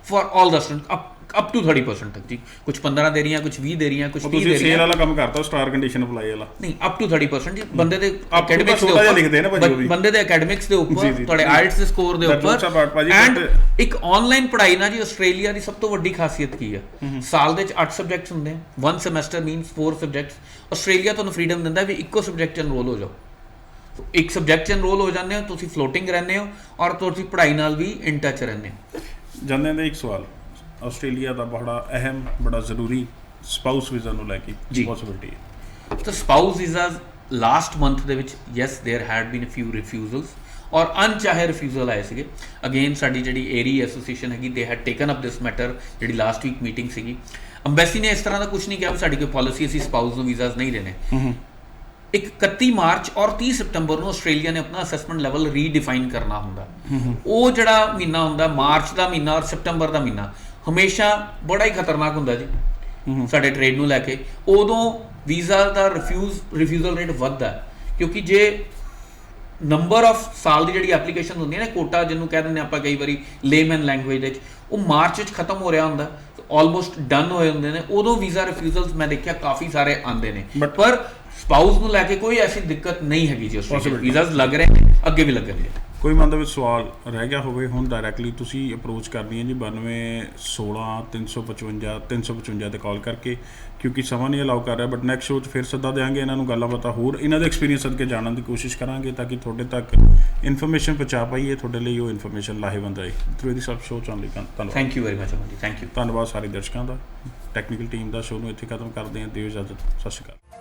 for all the students up to 30% ਤੱਕ ਜੀ। ਕੁਝ 15 ਦੇ ਰਹੀਆਂ, ਕੁਝ 20 ਦੇ ਰਹੀਆਂ, ਕੁਝ 30 ਦੇ ਰਹੀਆਂ।
ਸੇਲ ਵਾਲਾ ਕੰਮ ਕਰਤਾ, ਸਟਾਰ ਕੰਡੀਸ਼ਨ ਅਪਲਾਈ ਵਾਲਾ
ਨਹੀਂ, ਅਪ ਟੂ 30% ਜੀ। ਬੰਦੇ ਦੇ
ਐਕੈਡਮਿਕਸ ਦੇ ਉੱਪਰ ਲਿਖਦੇ ਨੇ ਭਾਜੀ, ਉਹ ਵੀ
ਬੰਦੇ ਦੇ ਐਕੈਡਮਿਕਸ ਦੇ ਉੱਪਰ, ਤੁਹਾਡੇ ਆਇਲਟਸ ਦੇ ਸਕੋਰ ਦੇ ਉੱਪਰ। ਐਂਡ ਇੱਕ ਆਨਲਾਈਨ ਪੜ੍ਹਾਈ ਨਾਲ ਜੀ ਆਸਟ੍ਰੇਲੀਆ ਦੀ ਸਭ ਤੋਂ ਵੱਡੀ ਖਾਸੀਅਤ ਕੀ ਹੈ? ਸਾਲ ਦੇ ਵਿੱਚ 8 ਸਬਜੈਕਟਸ ਹੁੰਦੇ ਆ, 1 ਸਮੈਸਟਰ ਮੀਨਸ 4 ਸਬਜੈਕਟਸ। ਆਸਟ੍ਰੇਲੀਆ ਤੁਹਾਨੂੰ ਫਰੀडम ਦਿੰਦਾ ਵੀ ਇੱਕੋ ਸਬਜੈਕਟ 'ਚ ਐਨਰੋਲ ਹੋ ਜਾਓ। ਇੱਕ ਸਬਜੈਕਟ 'ਚ ਐਨਰੋਲ ਹੋ ਜਾਂਦੇ ਹੋ, ਤੁਸੀਂ ਫਲੋਟਿੰਗ ਰਹਿੰਦੇ ਹੋ, ਔਰ ਤੁਸੀਂ ਪੜ੍ਹਾਈ ਨਾਲ ਵੀ ਇਨ ਟੱਚ ਰਹਿੰਦੇ ਹੋ।
ਜਾਂਦੇ ਦੇ ਇੱਕ ਸਵਾਲ, ਆਸਟ੍ਰੇਲੀਆ ਦਾ ਬੜਾ ਅਹਿਮ, ਬੜਾ ਜ਼ਰੂਰੀ ਸਪਾਊਸ ਵੀਜ਼ਾ ਨੂੰ ਲੈ ਕੇ ਪੋਸੀਬਿਲਿਟੀ ਹੈ।
ਤਾਂ ਸਪਾਊਸ ਵੀਜ਼ਾਸ ਲਾਸਟ ਮੰਥ ਦੇ ਵਿੱਚ yes there had been a few refusals, ਔਰ ਅਨਚਾਹੇ ਰਿਫਿਊਜ਼ਲ ਆਏ ਸੀਗੇ। ਅਗੇਨ ਸਾਡੀ ਜਿਹੜੀ ਏਰੀ ਐਸੋਸੀਏਸ਼ਨ ਹੈਗੀ, ਦੇ head taken up this matter. ਜਿਹੜੀ ਲਾਸਟ ਵੀਕ ਮੀਟਿੰਗ ਸੀਗੀ, ਅੰਬੈਸੀ ਨੇ ਇਸ ਤਰ੍ਹਾਂ ਦਾ ਕੁਝ ਨਹੀਂ ਕਿਹਾ ਵੀ ਸਾਡੀ ਕੋਈ ਪਾਲਿਸੀ ਅਸੀਂ ਸਪਾਊਸ ਨੂੰ ਵੀਜ਼ਾਸ ਨਹੀਂ ਦੇਣੇ। 31 ਮਾਰਚ ਔਰ 30 ਸਤੰਬਰ ਨੂੰ ਆਸਟ੍ਰੇਲੀਆ ਨੇ ਆਪਣਾ ਅਸੈਸਮੈਂਟ ਲੈਵਲ ਰੀਡਿਫਾਈਨ ਕਰਨਾ ਹੁੰਦਾ। ਉਹ ਜਿਹੜਾ ਮਹੀਨਾ ਹੁੰਦਾ, ਮਾਰਚ ਦਾ ਮਹੀਨਾ ਔਰ ਸਤੰਬਰ ਦਾ ਮਹੀਨਾ, ਹਮੇਸ਼ਾ ਬੜਾ ਹੀ ਖਤਰਨਾਕ ਹੁੰਦਾ ਜੀ ਸਾਡੇ ਟ੍ਰੇਡ ਨੂੰ ਲੈ ਕੇ। ਉਦੋਂ ਵੀਜ਼ਾ ਦਾ ਰਿਫਿਊਜ਼ਲ ਰੇਟ ਵੱਧਦਾ, ਕਿਉਂਕਿ ਜੇ ਨੰਬਰ ਆਫ ਸਾਲ ਦੀ ਜਿਹੜੀ ਐਪਲੀਕੇਸ਼ਨ ਹੁੰਦੀ ਹੈ ਨਾ, ਕੋਟਾ ਜਿਹਨੂੰ ਕਹਿ ਦਿੰਦੇ ਆਪਾਂ ਕਈ ਵਾਰੀ ਲੇਮੈਨ ਲੈਂਗੁਏਜ ਵਿੱਚ, ਉਹ ਮਾਰਚ ਵਿੱਚ ਖਤਮ ਹੋ ਰਿਹਾ ਹੁੰਦਾ, ਆਲਮੋਸਟ ਡਨ ਹੋਏ ਹੁੰਦੇ ਨੇ, ਉਦੋਂ ਵੀਜ਼ਾ ਰਿਫਿਊਜ਼ਲਸ ਮੈਂ ਦੇਖਿਆ ਕਾਫੀ ਸਾਰੇ ਆਉਂਦੇ ਨੇ। ਪਰ ਸਪਾਊਸ ਨੂੰ ਲੈ ਕੇ ਕੋਈ ਐਸੀ ਦਿੱਕਤ ਨਹੀਂ ਹੈਗੀ ਜੀ। ਵੀਜ਼ਾਸ ਲੱਗ ਰਹੇ ਨੇ, ਅੱਗੇ ਵੀ ਲੱਗਣਗੇ।
ਕੋਈ ਮਨ ਦੇ ਵਿੱਚ ਸਵਾਲ ਰਹਿ ਗਿਆ ਹੋਵੇ, ਹੁਣ ਡਾਇਰੈਕਟਲੀ ਤੁਸੀਂ ਅਪਰੋਚ ਕਰਨੀ ਹੈ ਜੀ 92 16 355 355 ਤੇ ਕਾਲ ਕਰਕੇ, ਕਿਉਂਕਿ ਸਮਾਂ ਨਹੀਂ ਅਲਾਉ ਕਰ ਰਿਹਾ। ਬਟ ਨੈਕਸਟ ਸ਼ੋਅ 'ਚ ਫਿਰ ਸੱਦਾ ਦੇਵਾਂਗੇ, ਇਹਨਾਂ ਨੂੰ ਗੱਲਾਂ ਬਾਤਾਂ ਹੋਰ ਇਹਨਾਂ ਦੇ ਐਕਸਪੀਰੀਅੰਸ ਸਦਕੇ ਜਾਣਨ ਦੀ ਕੋਸ਼ਿਸ਼ ਕਰਾਂਗੇ, ਤਾਂ ਕਿ ਤੁਹਾਡੇ ਤੱਕ ਇਨਫੋਰਮੇਸ਼ਨ ਪਹੁੰਚਾ ਪਾਈਏ, ਤੁਹਾਡੇ ਲਈ ਉਹ ਇਨਫੋਰਮੇਸ਼ਨ ਲਾਹੇਵੰਦ ਰਹੇ। ਤ੍ਰਿਵੇਦੀ ਸਾਹਿਬ ਸ਼ੋਅ ਚਾਹੁਣ ਲਈ ਧੰਨਵਾਦ।
Thank you very much Aman ji, thank you.
ਧੰਨਵਾਦ ਸਾਰੇ ਦਰਸ਼ਕਾਂ ਦਾ, ਟੈਕਨੀਕਲ ਟੀਮ ਦਾ। ਸ਼ੋਅ ਨੂੰ ਇੱਥੇ ਖਤਮ ਕਰਦੇ ਹਾਂ, ਦਿਓ ਇਜਾਜ਼ਤ, ਸਤਿ ਸ਼੍ਰੀ ਅਕਾਲ।